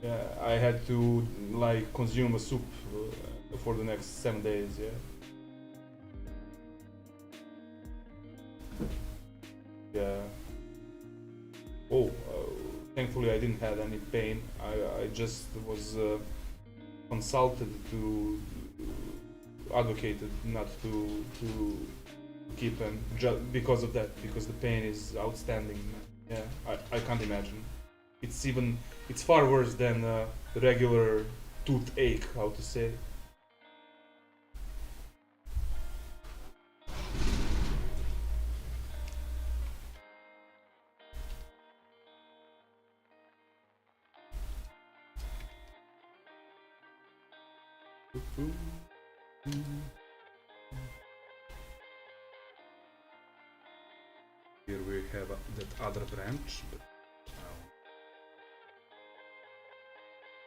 Yeah, I had to like consume a soup for the next 7 days. Yeah. Yeah. Oh, thankfully I didn't have any pain. I just was consulted to advocated not to keep them just because of that, because the pain is outstanding. Yeah, I can't imagine. It's far worse than the regular toothache, how to say. Here we have that other branch, but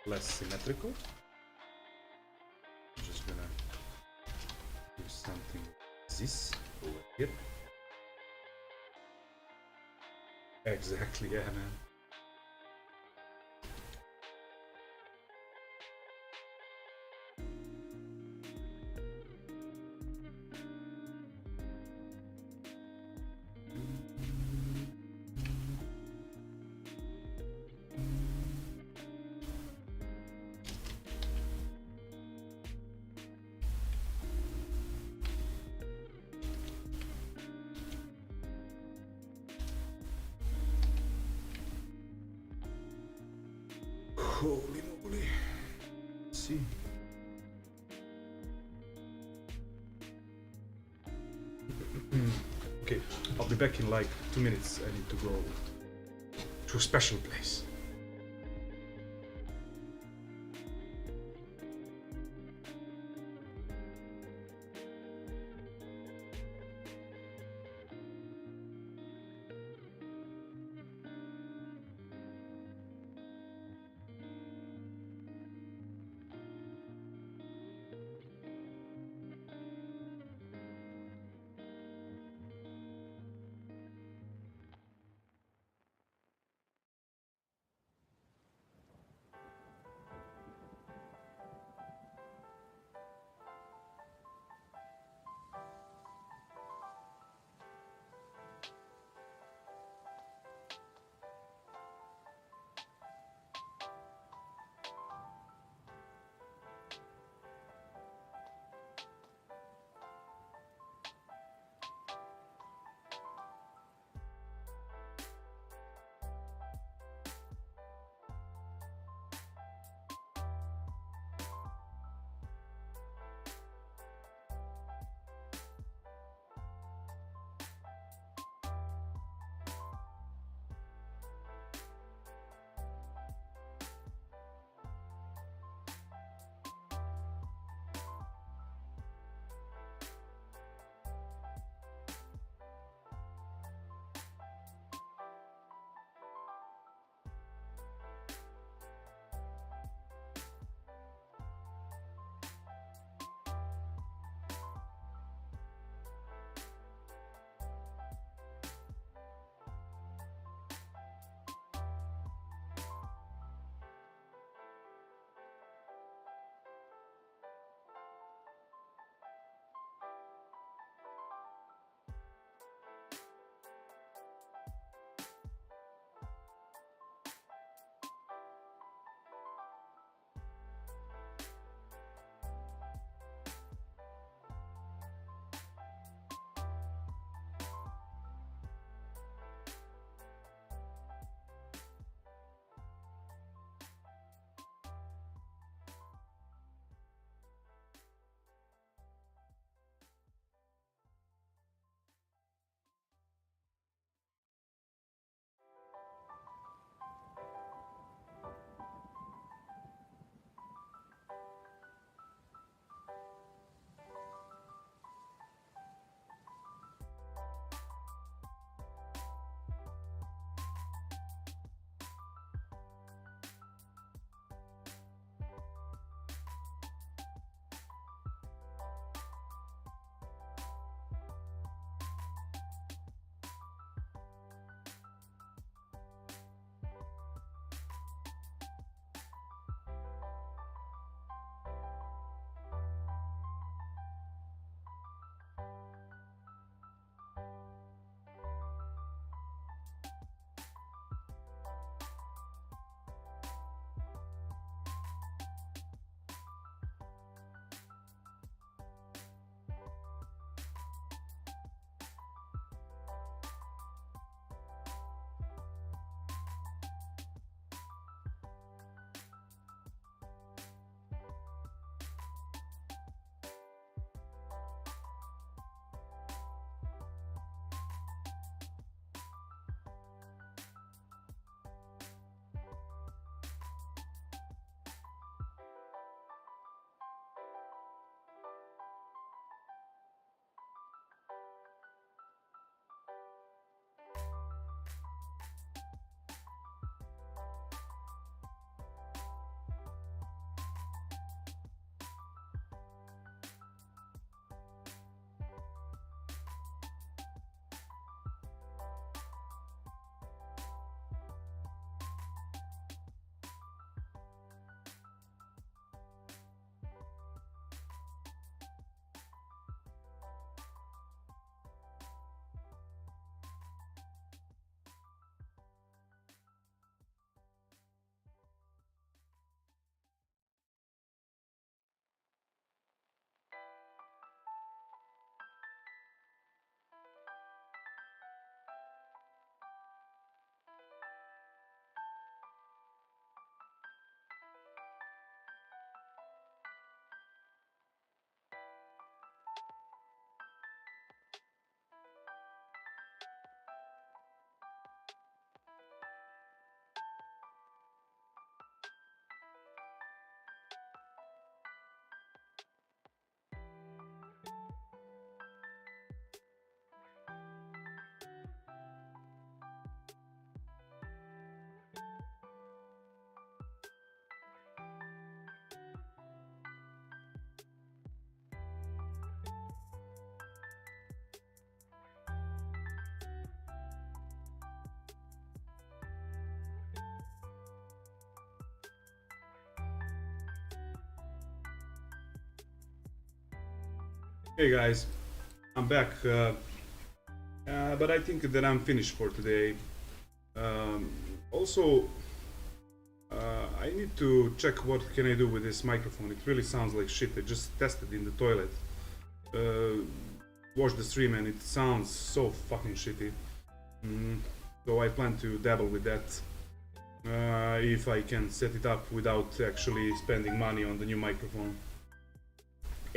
less symmetrical. I'm just gonna do something like this over here. Exactly, yeah, man. Holy moly. Let's see. Okay, I'll be back in like 2 minutes. I need to go to a special place. Hey guys, I'm back, but I think that I'm finished for today. Also, I need to check what can I do with this microphone. It really sounds like shit. I just tested in the toilet. Watched the stream and it sounds so fucking shitty. So I plan to dabble with that. If I can set it up without actually spending money on the new microphone.